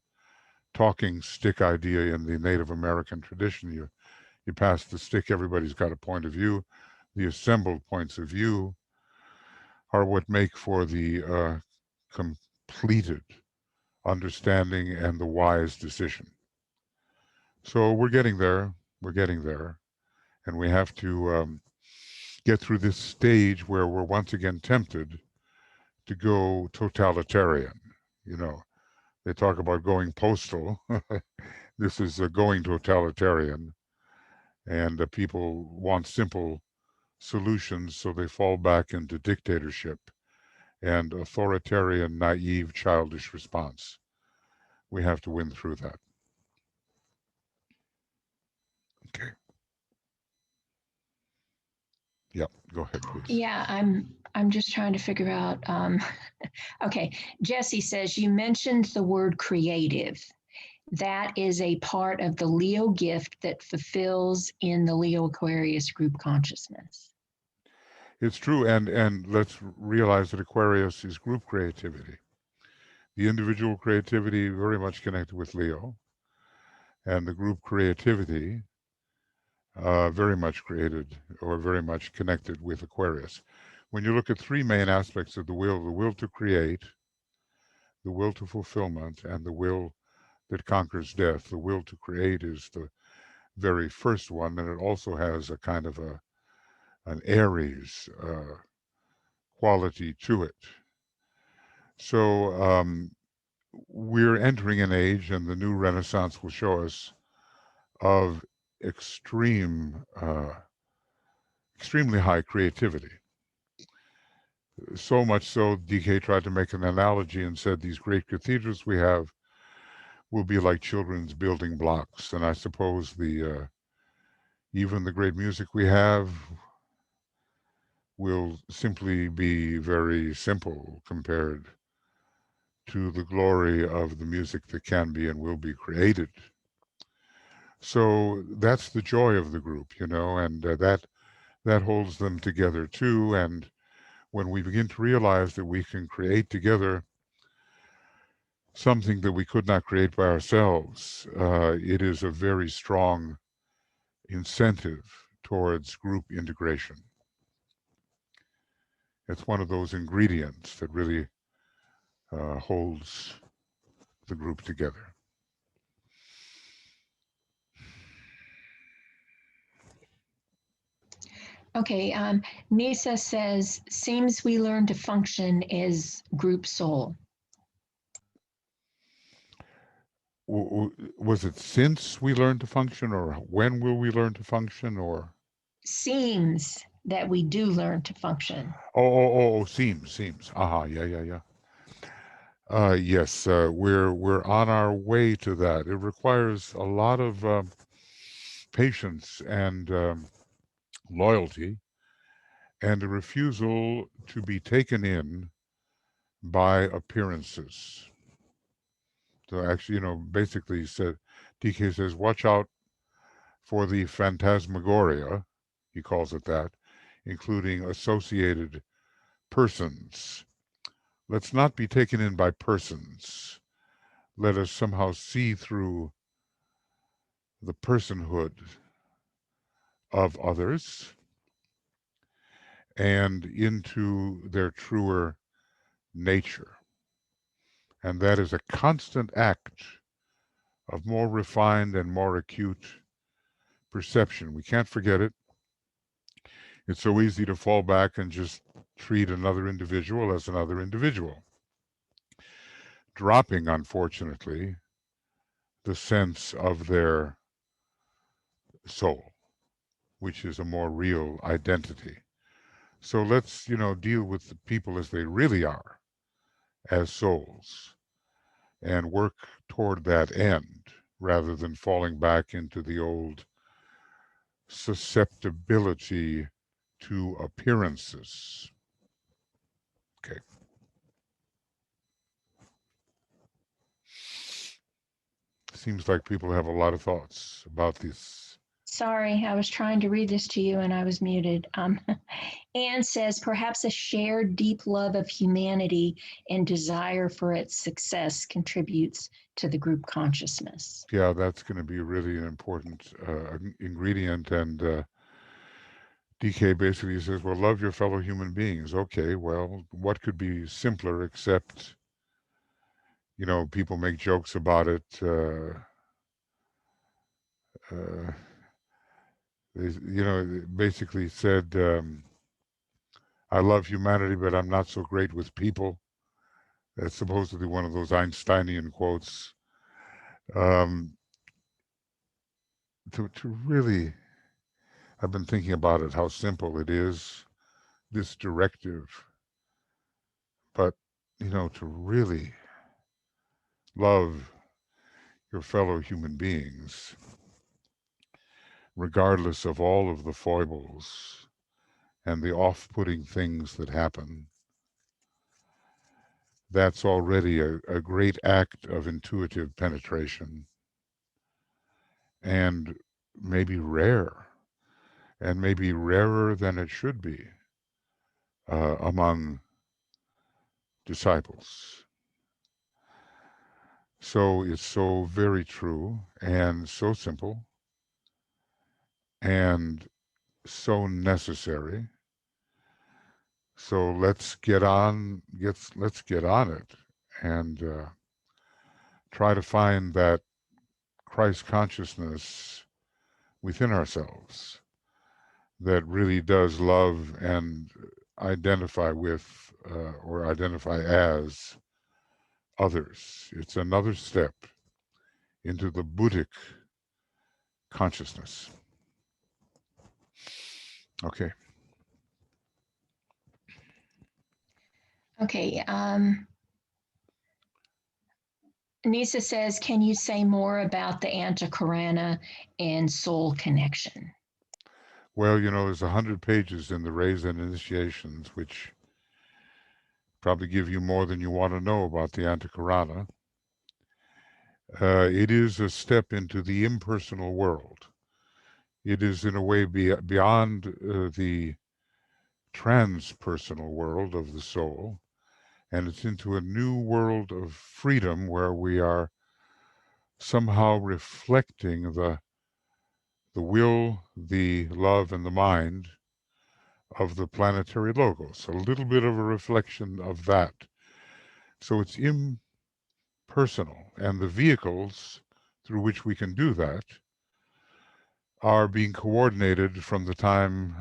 talking stick idea in the Native American tradition. You pass the stick, everybody's got a point of view. The assembled points of view are what make for the completed understanding and the wise decision. So we're getting there. And we have to get through this stage where we're once again tempted to go totalitarian. They talk about going postal. This is going totalitarian. And people want simple solutions, so they fall back into dictatorship and authoritarian, naive, childish response. We have to win through that. Okay. Yeah, go ahead, please. Yeah, I'm just trying to figure out. Okay, Jesse says you mentioned the word creative. That is a part of the Leo gift that fulfills in the Leo Aquarius group consciousness. It's true, and let's realize that Aquarius is group creativity. The individual creativity very much connected with Leo, and the group creativity very much created or very much connected with Aquarius. When you look at three main aspects of the will to create, the will to fulfillment, and the will that conquers death, the will to create is the very first one, and it also has a kind of an Aries quality to it. So we're entering an age, and the new Renaissance will show us, of extremely high creativity. So much so, DK tried to make an analogy and said these great cathedrals we have will be like children's building blocks. And I suppose even the great music we have will simply be very simple compared to the glory of the music that can be and will be created. So that's the joy of the group, and that holds them together too. And when we begin to realize that we can create together something that we could not create by ourselves, it is a very strong incentive towards group integration. It's one of those ingredients that really holds the group together. Okay, Nisa says, seems we learn to function as group soul. Was it since we learned to function, or when will we learn to function, or? Seems that we do learn to function. Oh, seems. Yeah. Yes, we're on our way to that. It requires a lot of patience and loyalty, and a refusal to be taken in by appearances. So actually, basically said, DK says, watch out for the phantasmagoria, he calls it that, including associated persons. Let's not be taken in by persons. Let us somehow see through the personhood of others and into their truer nature. And that is a constant act of more refined and more acute perception. We can't forget it. It's so easy to fall back and just treat another individual as another individual, dropping, unfortunately, the sense of their soul, which is a more real identity. So let's, deal with the people as they really are, as souls, and work toward that end rather than falling back into the old susceptibility to appearances. Okay. Seems like people have a lot of thoughts about this. Sorry, I was trying to read this to you and I was muted. Anne says, perhaps a shared deep love of humanity and desire for its success contributes to the group consciousness. Yeah, that's going to be really an important ingredient. And DK basically says, well, love your fellow human beings. Okay, well, what could be simpler except, people make jokes about it. They basically said, I love humanity, but I'm not so great with people. That's supposedly one of those Einsteinian quotes. To really, I've been thinking about it, how simple it is, this directive. But, to really love your fellow human beings, regardless of all of the foibles and the off-putting things that happen, that's already a great act of intuitive penetration, and maybe rare, and maybe rarer than it should be among disciples. So it's so very true and so simple and so necessary. So let's get on it and try to find that Christ consciousness within ourselves that really does love and identify with or identify as others. It's another step into the Buddhic consciousness. Okay. Okay. Nisa says, can you say more about the Antakarana and soul connection? Well, there's 100 pages in the Rays and Initiations, which probably give you more than you want to know about the Antakarana. It is a step into the impersonal world. It is, in a way, beyond the transpersonal world of the soul and it's into a new world of freedom where we are somehow reflecting the will, the love, and the mind of the planetary logos. A little bit of a reflection of that. So it's impersonal, and the vehicles through which we can do that are being coordinated from the time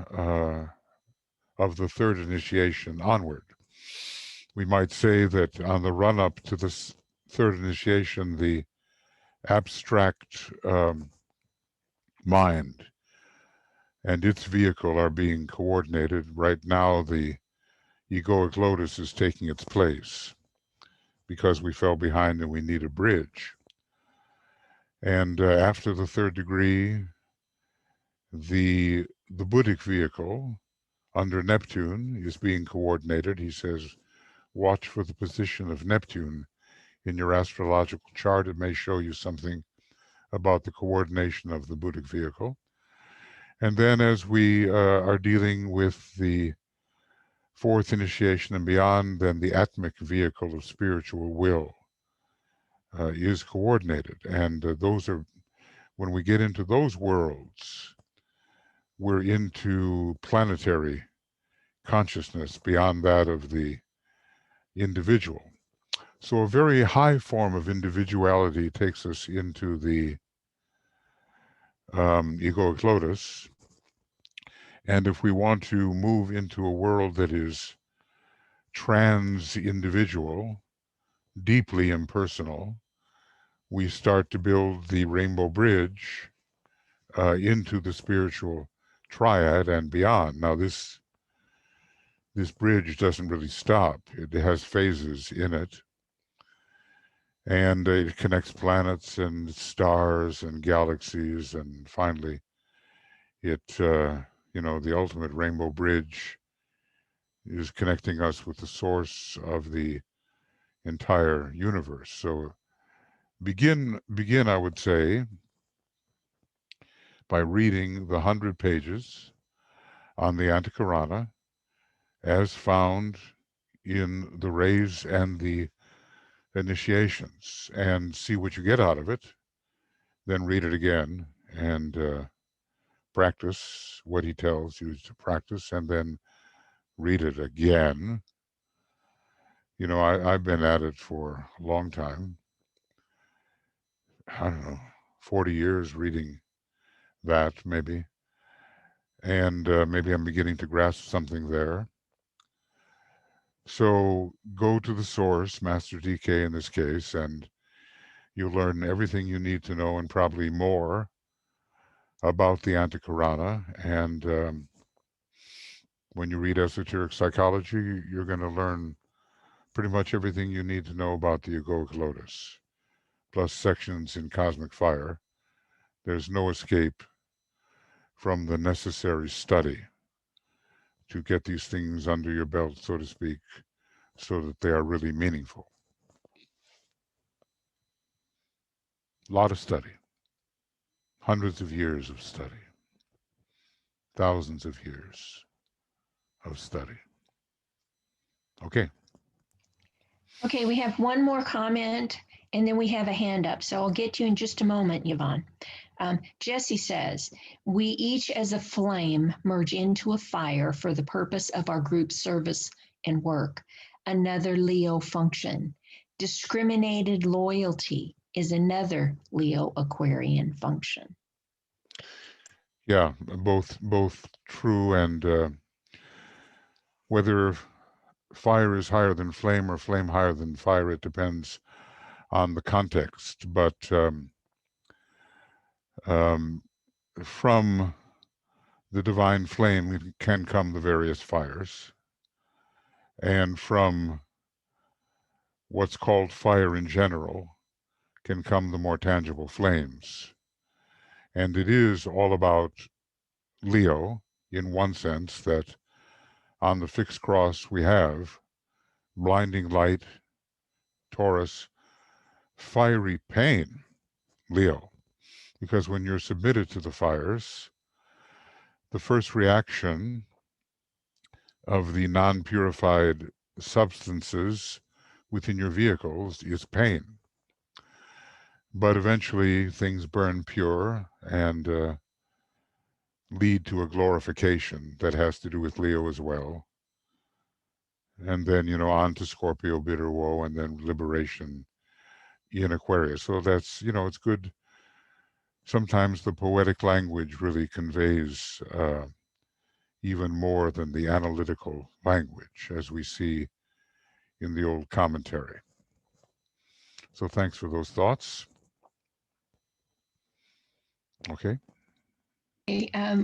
of the third initiation onward. We might say that on the run-up to this third initiation, the abstract mind and its vehicle are being coordinated. Right now, the egoic lotus is taking its place because we fell behind and we need a bridge. And after the third degree, the Buddhic vehicle under Neptune is being coordinated. He says, watch for the position of Neptune in your astrological chart. It may show you something about the coordination of the Buddhic vehicle. And then as we are dealing with the fourth initiation and beyond, then the Atmic vehicle of spiritual will is coordinated. And those are, when we get into those worlds, we're into planetary consciousness beyond that of the individual. So a very high form of individuality takes us into the egoic lotus. And if we want to move into a world that is trans-individual, deeply impersonal, we start to build the rainbow bridge into the spiritual triad and beyond. Now this bridge doesn't really stop. It has phases in it. And it connects planets and stars and galaxies, and finally it, the ultimate rainbow bridge is connecting us with the source of the entire universe. So begin, I would say, by reading the 100 pages on the Antikarana as found in the rays and the initiations, and see what you get out of it. Then read it again and practice what he tells you to practice, and then read it again. You know, I've been at it for a long time. I don't know, 40 years reading that maybe. And maybe I'm beginning to grasp something there. So go to the source, Master DK in this case, and you'll learn everything you need to know and probably more about the Antikarana. And when you read Esoteric Psychology, you're going to learn pretty much everything you need to know about the egoic lotus, plus sections in Cosmic Fire. There's no escape from the necessary study to get these things under your belt, so to speak, so that they are really meaningful. A lot of study, hundreds of years of study, thousands of years of study. Okay. Okay, we have one more comment and then we have a hand up. So I'll get to you in just a moment, Yvonne. Jesse says, we each as a flame merge into a fire for the purpose of our group service and work. Another Leo function. Discriminated loyalty is another Leo Aquarian function. Yeah, both true, and whether fire is higher than flame or flame higher than fire, it depends on the context. But from the divine flame can come the various fires, and from what's called fire in general can come the more tangible flames. And it is all about Leo in one sense, that on the fixed cross we have blinding light, Taurus, fiery pain, Leo, because when you're submitted to the fires, the first reaction of the non-purified substances within your vehicles is pain. But eventually things burn pure and lead to a glorification that has to do with Leo as well. And then, you know, on to Scorpio, bitter woe, and then liberation in Aquarius. So that's, you know, it's good. Sometimes the poetic language really conveys even more than the analytical language, as we see in the old commentary. So thanks for those thoughts. Okay.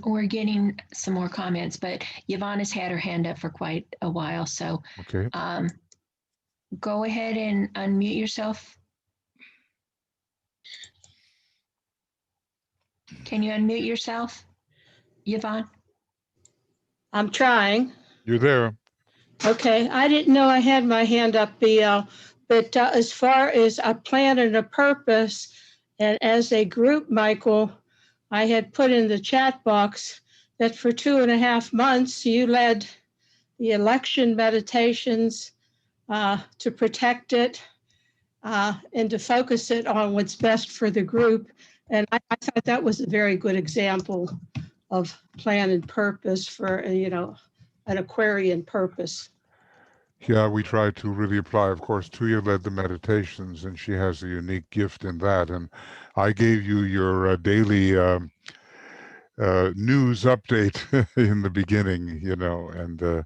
We're getting some more comments, but Yvonne has had her hand up for quite a while. So Okay. Go ahead and unmute yourself. Can you unmute yourself, Yvonne? I'm trying. You're there. Okay, I didn't know I had my hand up, BL, but as far as a plan and a purpose, and as a group, Michael, I had put in the chat box that for 2.5 months you led the election meditations to protect it and to focus it on what's best for the group. And I thought that was a very good example of plan and purpose for, you know, an Aquarian purpose. Yeah, we try to really apply. Of course, Tuya led the meditations, and she has a unique gift in that. And I gave you your daily news update in the beginning, you know, and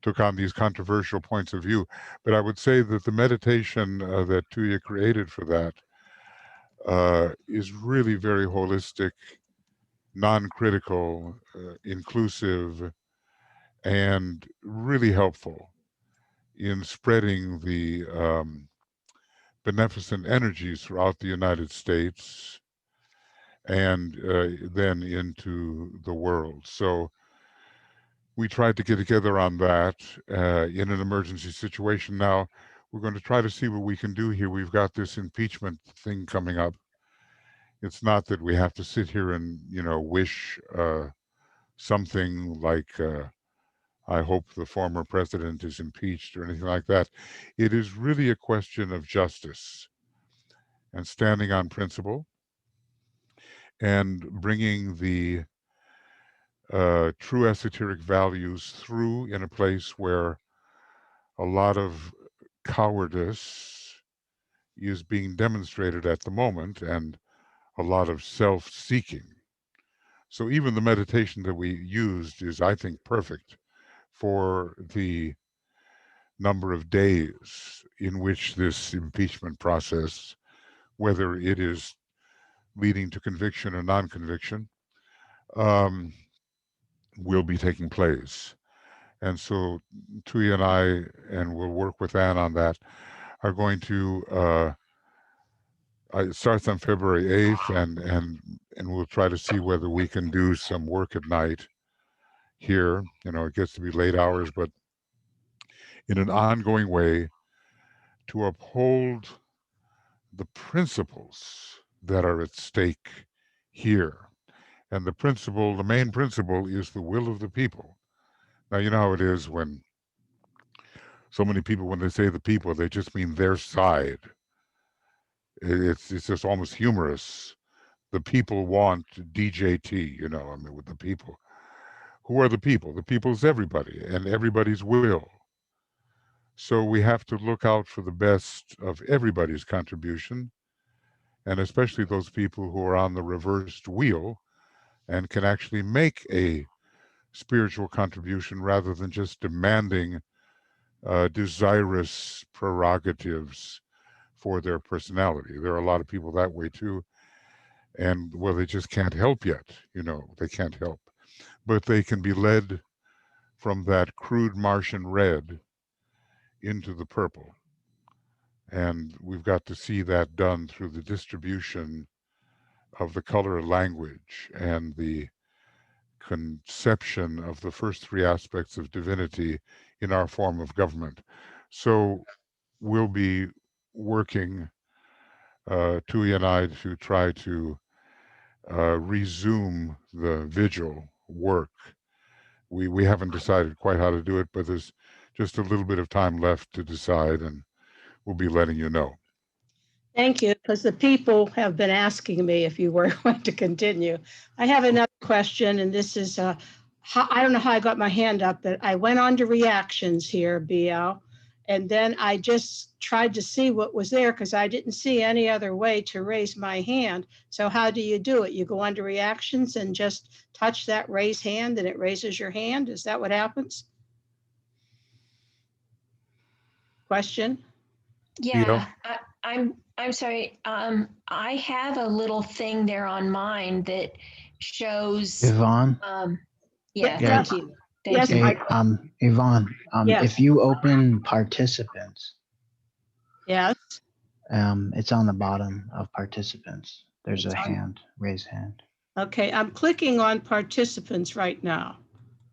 took on these controversial points of view. But I would say that the meditation that Tuya created for that is really very holistic, non-critical, inclusive, and really helpful in spreading the beneficent energies throughout the United States and then into the world. So we tried to get together on that in an emergency situation. Now we're going to try to see what we can do here. We've got this impeachment thing coming up. It's not that we have to sit here and, you know, wish something like I hope the former president is impeached or anything like that. It is really a question of justice and standing on principle and bringing the true esoteric values through in a place where a lot of cowardice is being demonstrated at the moment and a lot of self-seeking. So even the meditation that we used is, I think, perfect for the number of days in which this impeachment process, whether it is leading to conviction or non-conviction, will be taking place. And so Tuya and I, and we'll work with Anne on that, are going to, it starts on February 8th, and we'll try to see whether we can do some work at night here. You know, it gets to be late hours, but in an ongoing way to uphold the principles that are at stake here. And the principle, the main principle, is the will of the people. Now, you know how it is when so many people, when they say the people, they just mean their side. It's just almost humorous. The people want DJT, you know, I mean, with the people. Who are the people? The people is everybody and everybody's will. So we have to look out for the best of everybody's contribution, and especially those people who are on the reversed wheel and can actually make a spiritual contribution rather than just demanding desirous prerogatives for their personality. There are a lot of people that way too, and well, they just can't help yet, you know, they can't help. But they can be led from that crude Martian red into the purple. And we've got to see that done through the distribution of the color language and the conception of the first three aspects of divinity in our form of government. So we'll be working, Tui and I, to try to resume the vigil work. We haven't decided quite how to do it, but there's just a little bit of time left to decide, and we'll be letting you know. Thank you, because the people have been asking me if you were going to continue. I have another question, and this is, I don't know how I got my hand up, but I went on to reactions here, BL, and then I just tried to see what was there because I didn't see any other way to raise my hand. So how do you do it? You go on to reactions and just touch that raise hand and it raises your hand? Is that what happens? Question? Yeah, I'm sorry. I have a little thing there on mine that shows. Yvonne? Yeah, Yeah. thank you. Yes, Thank you. Michael. Yvonne, Yes. if you open participants, Yes. it's on the bottom of participants. There's It's a on- hand, raise hand. Okay, I'm clicking on participants right now.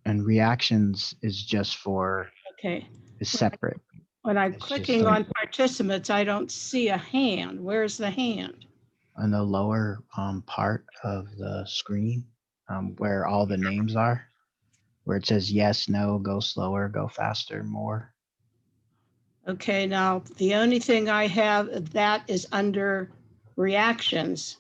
And reactions is just for, Okay. is separate. When I'm It's just clicking like- on participants, I don't see a hand. Where's the hand? On the lower part of the screen, where all the names are, where it says yes, no, go slower, go faster, more. Okay, now the only thing I have that is under reactions.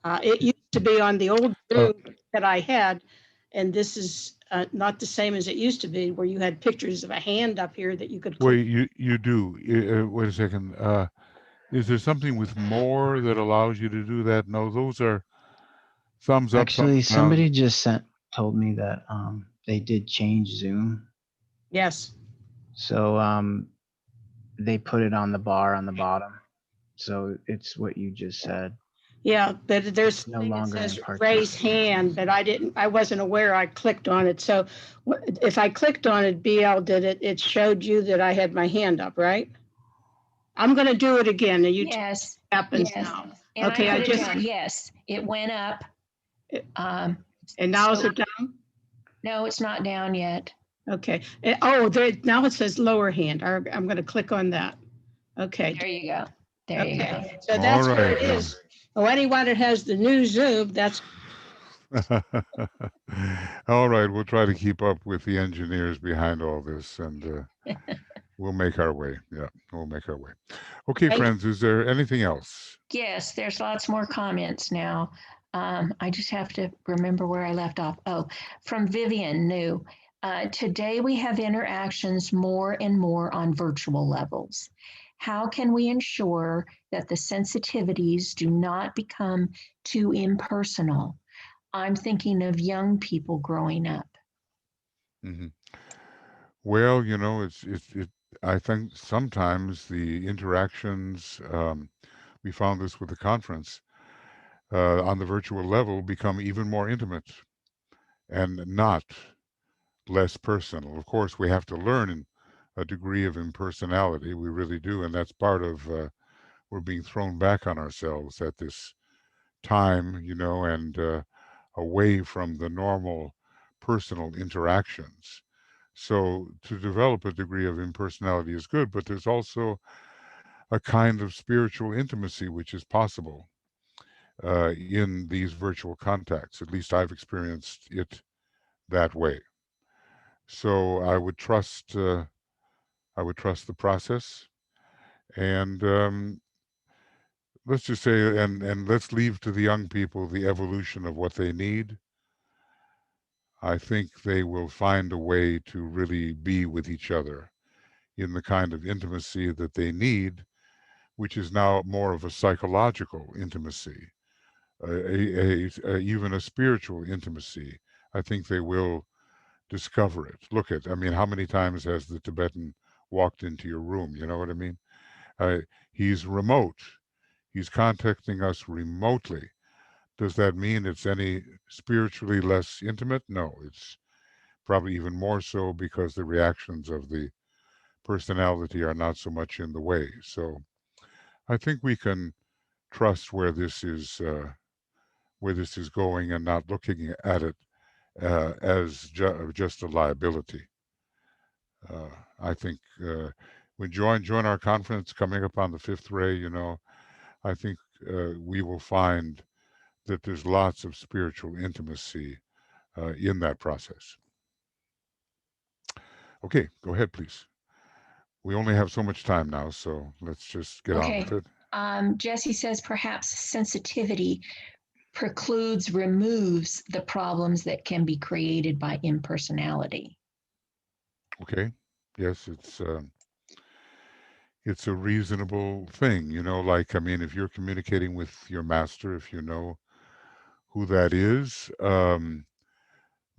It used to be on the old Zoom that I had, and this is not the same as it used to be, where you had pictures of a hand up here that you could Well, click. you do. Wait a second. Is there something with more that allows you to do that? No, those are thumbs up. Actually, thumbs down. somebody just told me that they did change Zoom. Yes. So they put it on the bar on the bottom. So it's what you just said. Yeah, but there's No something that longer in says participants. raise hand, but I wasn't aware I clicked on it. So if I clicked on it, BL did it, it showed you that I had my hand up, right? I'm going to do it again and you tell me Yes. what happens Yes. now. And Okay, I I put it just- down. Yes, it went up. And now is so- it down? No, it's not down yet. Okay. Oh, there, now it says lower hand. I'm going to click on that. Okay. There you go. There you go. So that's All where right, it is. Oh, anyone that has the new Zoom, that's All right, we'll try to keep up with the engineers behind all this, and we'll make our way. Yeah, we'll make our way. Okay, Right. friends, is there anything else? Yes, there's lots more comments now. I just have to remember where I left off. Oh, from Vivian New. Today we have interactions more and more on virtual levels. How can we ensure that the sensitivities do not become too impersonal? I'm thinking of young people growing up. Mhm. Well, I think sometimes the interactions, we found this with the conference, on the virtual level become even more intimate and not less personal. Of course, we have to learn a degree of impersonality. We really do. And that's part of, we're being thrown back on ourselves at this time, and away from the normal personal interactions. So to develop a degree of impersonality is good, but there's also a kind of spiritual intimacy which is possible in these virtual contacts. At least I've experienced it that way. So I would trust the process, and let's just say, and let's leave to the young people the evolution of what they need. I think they will find a way to really be with each other in the kind of intimacy that they need, which is now more of a psychological intimacy, even a spiritual intimacy. I think they will discover it. I mean, how many times has the Tibetan walked into your room? You know what I mean? He's remote. He's contacting us remotely. Does that mean it's any spiritually less intimate? No, it's probably even more so because the reactions of the personality are not so much in the way. So I think we can trust where this is going and not looking at it as just a liability. I think when join our conference coming up on the 5th ray, I think we will find that there's lots of spiritual intimacy in that process. Okay, go ahead, please. We only have so much time now, so let's just get on with it. Jesse says perhaps sensitivity precludes, removes the problems that can be created by impersonality. Okay. Yes, it's a reasonable thing, you know, like, I mean, if you're communicating with your master, if you know who that is,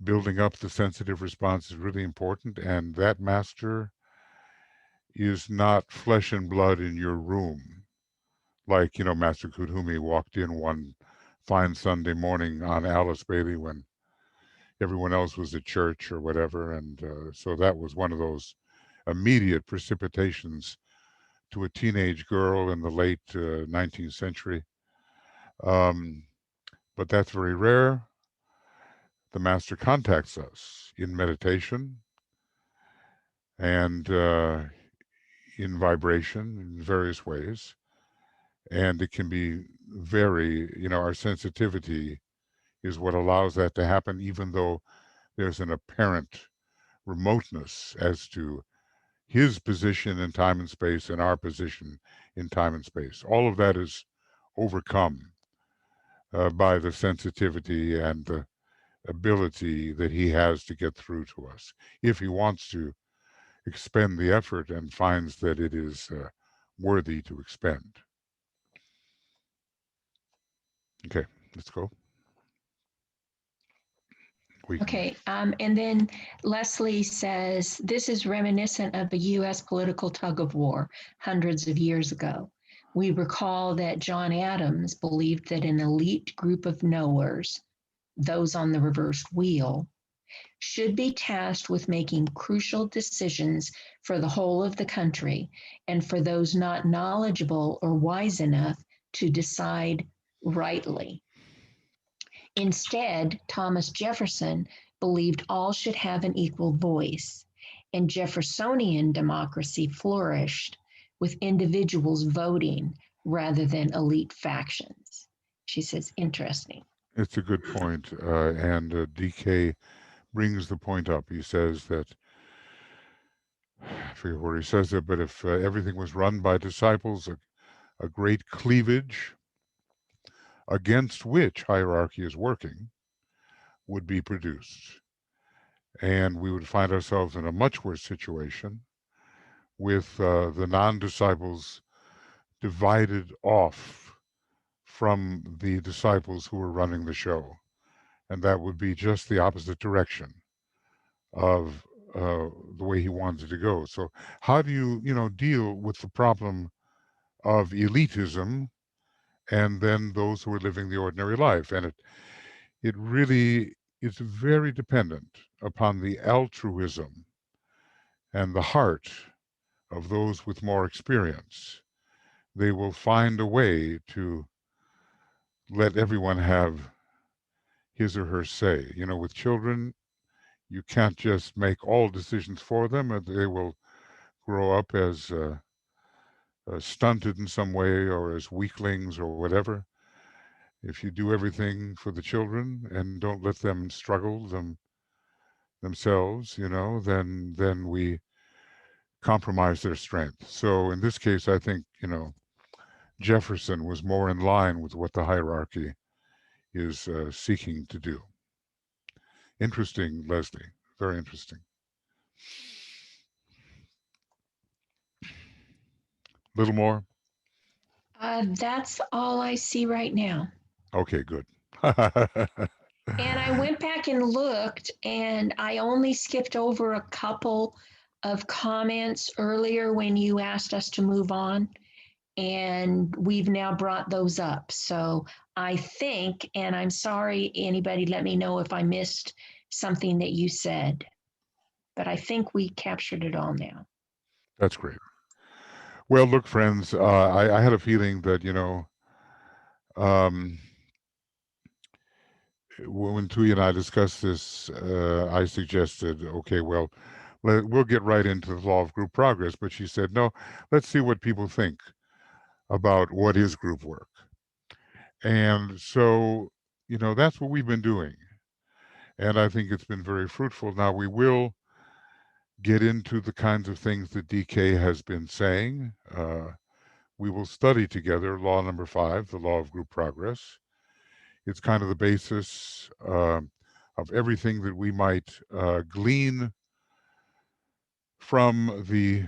building up the sensitive response is really important. And that master is not flesh and blood in your room. Like, you know, Master Kudhumi walked in one fine Sunday morning on Alice Bailey when everyone else was at church or whatever. And so that was one of those immediate precipitations to a teenage girl in the late 19th century. But that's very rare. The master contacts us in meditation and in vibration in various ways. And it can be very, you know, our sensitivity is what allows that to happen, even though there's an apparent remoteness as to his position in time and space and our position in time and space. All of that is overcome by the sensitivity and the ability that he has to get through to us if he wants to expend the effort and finds that it is worthy to expend. Okay, let's go. Okay, and then Leslie says, this is reminiscent of the US political tug of war hundreds of years ago. We recall that John Adams believed that an elite group of knowers, those on the reverse wheel, should be tasked with making crucial decisions for the whole of the country and for those not knowledgeable or wise enough to decide rightly. Instead, Thomas Jefferson believed all should have an equal voice, and Jeffersonian democracy flourished with individuals voting rather than elite factions. She says, interesting. It's a good point. And DK brings the point up. He says that, I forget where he says it, but if everything was run by disciples, a great cleavage against which hierarchy is working would be produced. And we would find ourselves in a much worse situation with the non-disciples divided off from the disciples who were running the show. And that would be just the opposite direction of the way he wanted to go. So how do you, you know, deal with the problem of elitism and then those who are living the ordinary life? And it really is very dependent upon the altruism and the heart of those with more experience. They will find a way to let everyone have his or her say. You know, with children, you can't just make all decisions for them, and they will grow up as stunted in some way or as weaklings or whatever. If you do everything for the children and don't let them struggle themselves, you know, then we compromise their strength. So in this case, I think, you know, Jefferson was more in line with what the hierarchy is seeking to do. Interesting, Leslie. Very interesting. Little more? That's all I see right now. Okay, good. And I went back and looked, and I only skipped over a couple of comments earlier when you asked us to move on. And we've now brought those up. So I think, and I'm sorry, anybody let me know if I missed something that you said, but I think we captured it all now. That's great. Well, look, friends, I had a feeling that, you know, when Tui and I discussed this, I suggested, okay, well, we'll get right into the law of group progress. But she said, no, let's see what people think about what is group work. And so, you know, that's what we've been doing. And I think it's been very fruitful. Now, we will get into the kinds of things that DK has been saying. We will study together law number 5, the law of group progress. It's kind of the basis of everything that we might glean from the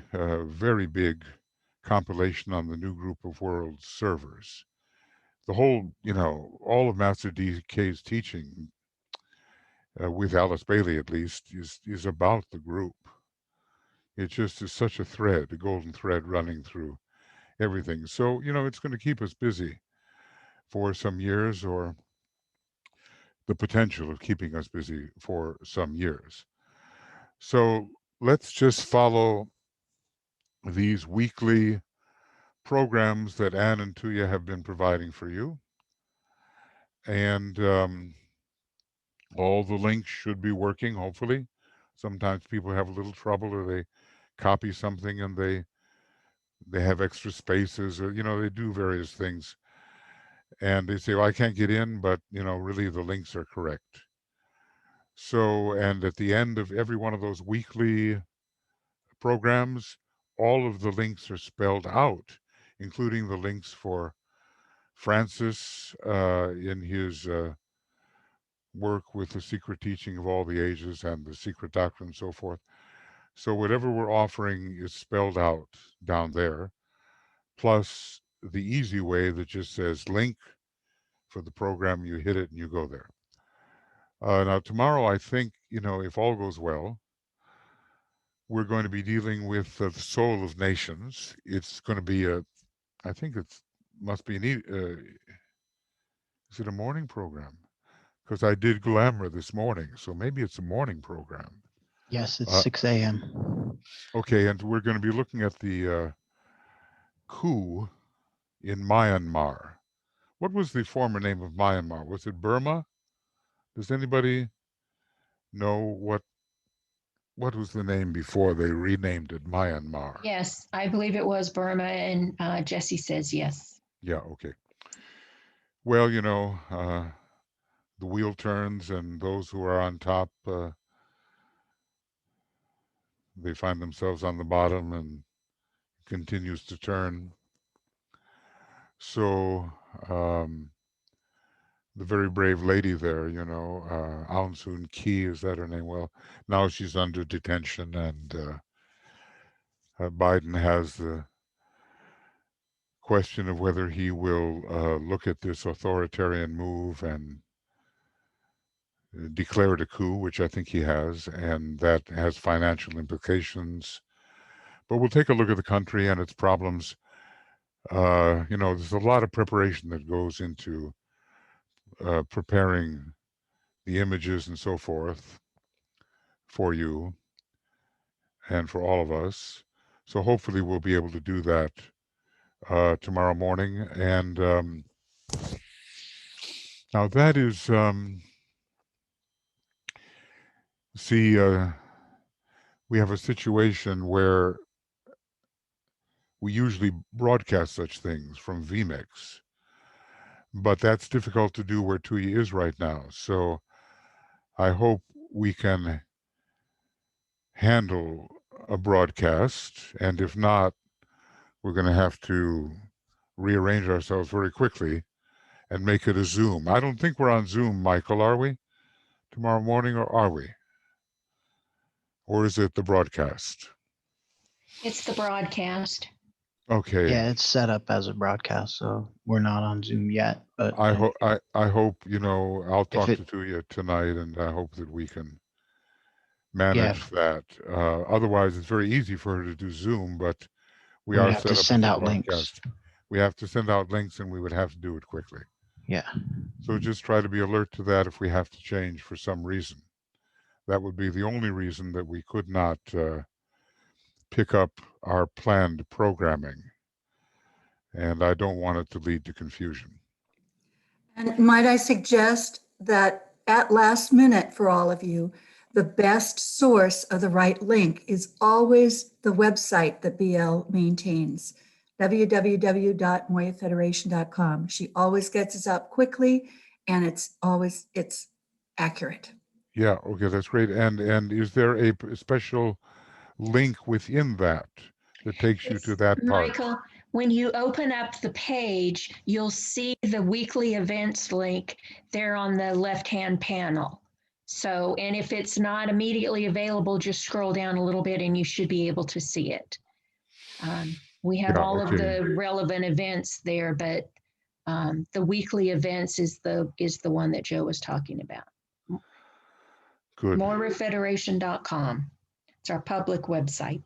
very big compilation on the new group of worlds servers. The whole, all of Master DK's teaching, with Alice Bailey at least, is about the group. It just is such a thread, a golden thread running through everything. So, it's going to keep us busy for some years, or the potential of keeping us busy for some years. So let's just follow these weekly programs that Ann and Tuya have been providing for you. And all the links should be working, hopefully. Sometimes people have a little trouble, or they copy something and they have extra spaces, or, they do various things. And they say, well, I can't get in, but, really the links are correct. So, and at the end of every one of those weekly programs, all of the links are spelled out, including the links for Francis in his work with the secret teaching of all the ages and the secret doctrine and so forth. So whatever we're offering is spelled out down there, plus the easy way that just says link for the program. You hit it and you go there. Now tomorrow, I think, if all goes well, we're going to be dealing with the soul of nations. It's going to be I think must be is it a morning program? Because I did Glamour this morning, so maybe it's a morning program. Yes, it's 6 a.m. Okay, and we're going to be looking at the coup in Myanmar. What was the former name of Myanmar? Was it Burma? Does anybody know what was the name before they renamed it Myanmar? Yes, I believe it was Burma, and Jesse says yes. Yeah, okay. Well, the wheel turns, and those who are on top, they find themselves on the bottom, and continues to turn. So the very brave lady there, Aung San Suu Kyi, is that her name? Well, now she's under detention, and Biden has the question of whether he will look at this authoritarian move and declare it a coup, which I think he has, and that has financial implications. But we'll take a look at the country and its problems. There's a lot of preparation that goes into preparing the images and so forth for you and for all of us. So hopefully we'll be able to do that tomorrow morning. And now that is, see, we have a situation where we usually broadcast such things from vMix, but that's difficult to do where Tuya is right now. So I hope we can handle a broadcast, and if not, we're going to have to rearrange ourselves very quickly and make it a Zoom. I don't think we're on Zoom, Michael, are we? Tomorrow morning, or are we? Or is it the broadcast? It's the broadcast. Okay. Yeah, it's set up as a broadcast, so we're not on Zoom yet. But I hope I'll talk to Tuya tonight, and I hope that we can manage that. Otherwise, it's very easy for her to do Zoom, but we are have to send out links. We have to send out links, and we would have to do it quickly. Yeah. So just try to be alert to that if we have to change for some reason. That would be the only reason that we could not pick up our planned programming. And I don't want it to lead to confusion. And might I suggest that at last minute for all of you, the best source of the right link is always the website that BL maintains, www.moyafederation.com. She always gets us up quickly, and it's accurate. Yeah, okay, that's great. And is there a special link within that takes you to that part. Michael, when you open up the page, you'll see the weekly events link there on the left-hand panel. So, and if it's not immediately available, just scroll down a little bit and you should be able to see it. We have Yeah, all of okay. the relevant events there, but the weekly events is the one that Joe was talking about. Good. Morefederation.com. It's our public website.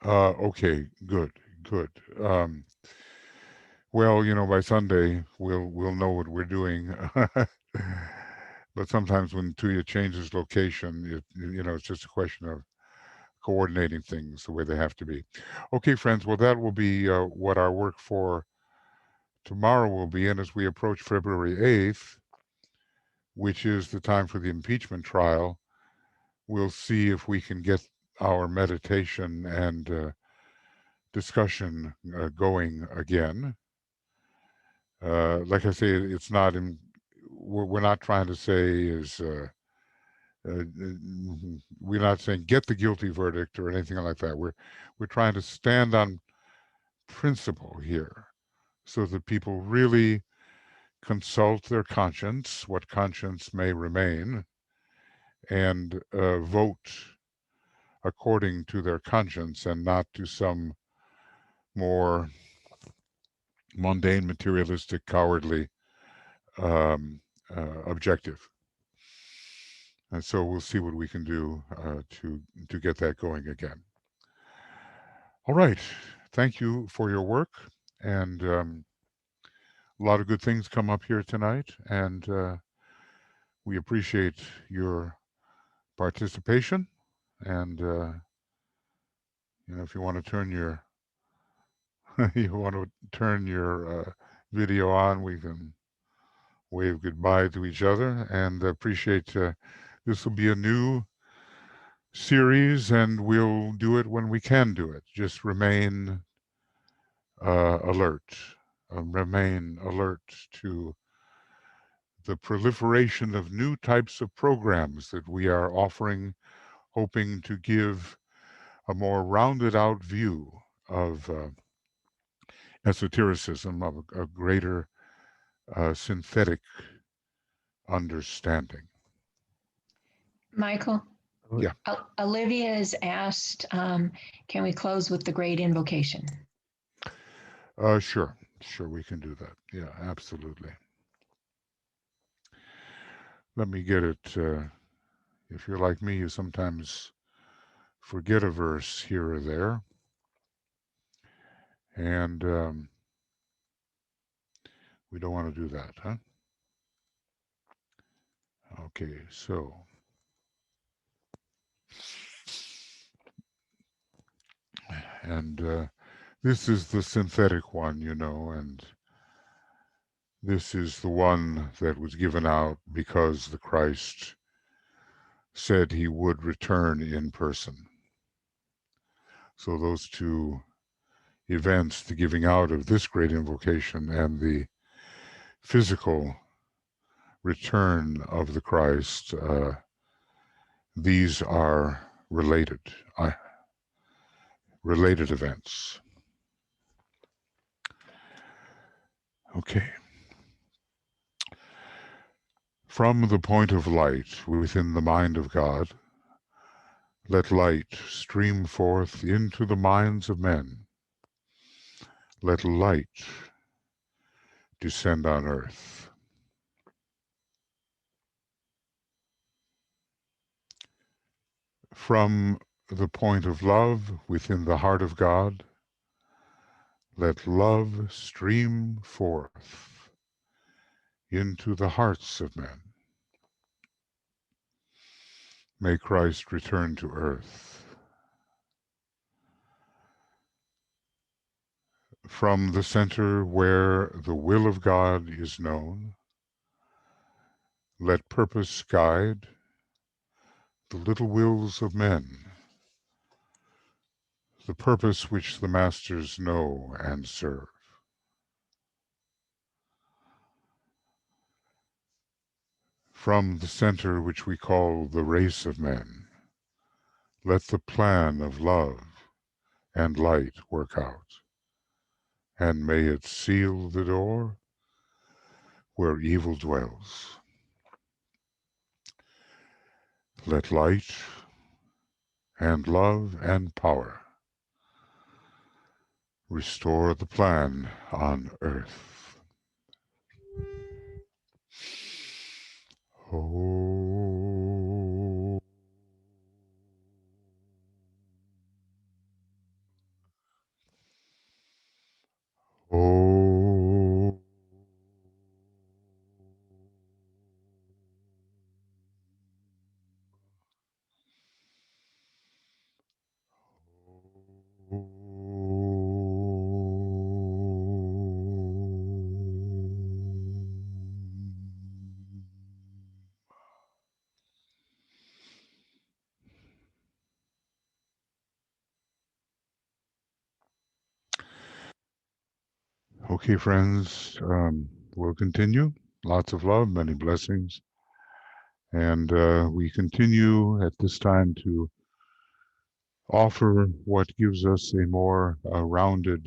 Okay, good. Well, you know, by Sunday we'll know what we're doing. But sometimes when Tuya changes location, it's just a question of coordinating things the way they have to be. Okay, friends, well, that will be what our work for tomorrow will be. And as we approach February 8th, which is the time for the impeachment trial, we'll see if we can get our meditation and discussion going again. Like I say, it's not in, we're not trying to say is, we're not saying get the guilty verdict or anything like that. We're trying to stand on principle here so that people really consult their conscience, what conscience may remain, and vote according to their conscience and not to some more mundane, materialistic, cowardly objective. And so we'll see what we can do to get that going again. All right. Thank you for your work. And a lot of good things come up here tonight. And we appreciate your participation. And, if you want to turn your video on, we can wave goodbye to each other and appreciate this will be a new series and we'll do it when we can do it. Just remain alert. Remain alert to the proliferation of new types of programs that we are offering, hoping to give a more rounded out view of esotericism, of a greater synthetic understanding. Michael? Yeah. Olivia has asked, can we close with the great invocation? Sure, we can do that. Yeah, absolutely. Let me get it. If you're like me, you sometimes forget a verse here or there. And we don't want to do that, huh? Okay, so. And this is the synthetic one, and this is the one that was given out because the Christ said he would return in person. So those two events, the giving out of this great invocation and the physical return of the Christ, these are related events. Okay. From the point of light within the mind of God, let light stream forth into the minds of men. Let light descend on earth. From the point of love within the heart of God, let love stream forth into the hearts of men. May Christ return to earth. From the center where the will of God is known, let purpose guide the little wills of men, the purpose which the masters know and serve. From the center which we call the race of men, Let the plan of love and light work out, and may it seal the door where evil dwells. Let light and love and power restore the plan on earth. Oh. Oh. Okay, friends, we'll continue. Lots of love, many blessings. And we continue at this time to offer what gives us a more rounded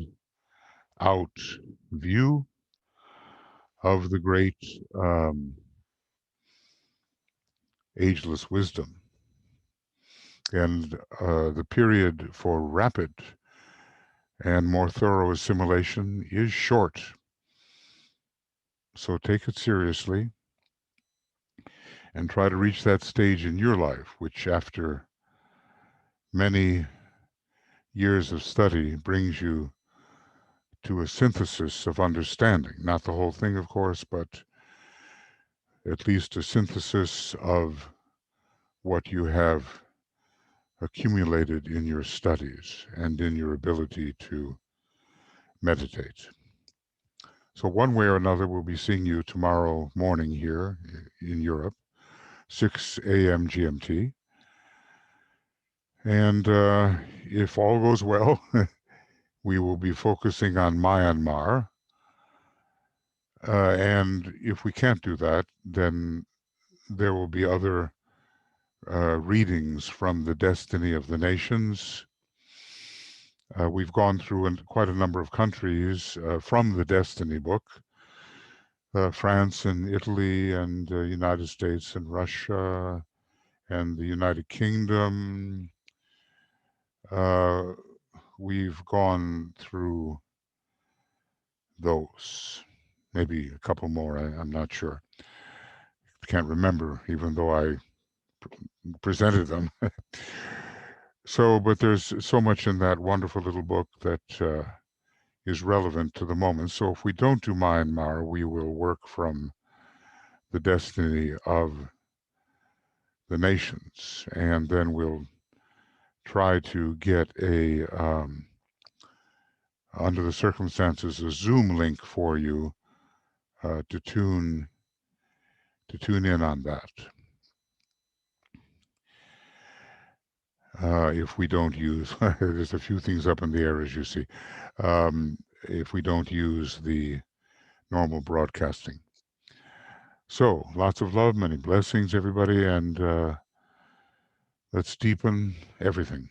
out view of the great ageless wisdom. And the period for rapid and more thorough assimilation is short. So take it seriously and try to reach that stage in your life, which after many years of study brings you to a synthesis of understanding. Not the whole thing, of course, but at least a synthesis of what you have accumulated in your studies and in your ability to meditate. So one way or another, we'll be seeing you tomorrow morning here in Europe, 6 a.m. GMT. And if all goes well, we will be focusing on Myanmar. And if we can't do that, then there will be other readings from the Destiny of the Nations. We've gone through quite a number of countries from the Destiny book, France and Italy and the United States and Russia and the United Kingdom. We've gone through those, maybe a couple more, I'm not sure. Can't remember, even though I presented them. So, but there's so much in that wonderful little book that is relevant to the moment. So if we don't do Myanmar, we will work from the Destiny of the Nations, and then we'll try to get a, under the circumstances, a Zoom link for you to tune in on that. If we don't use, there's a few things up in the air, as you see, if we don't use the normal broadcasting. So lots of love, many blessings, everybody, and let's deepen everything.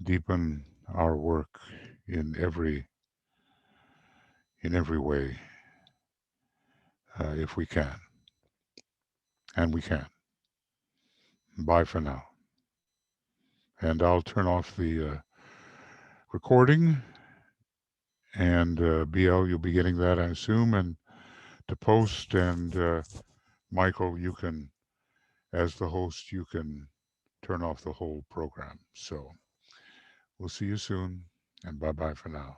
Deepen our work in every way, if we can. And we can. Bye for now. And I'll turn off the recording, and BL, you'll be getting that, I assume, and to post, and Michael, you can, as the host, you can turn off the whole program. So we'll see you soon, and bye-bye for now.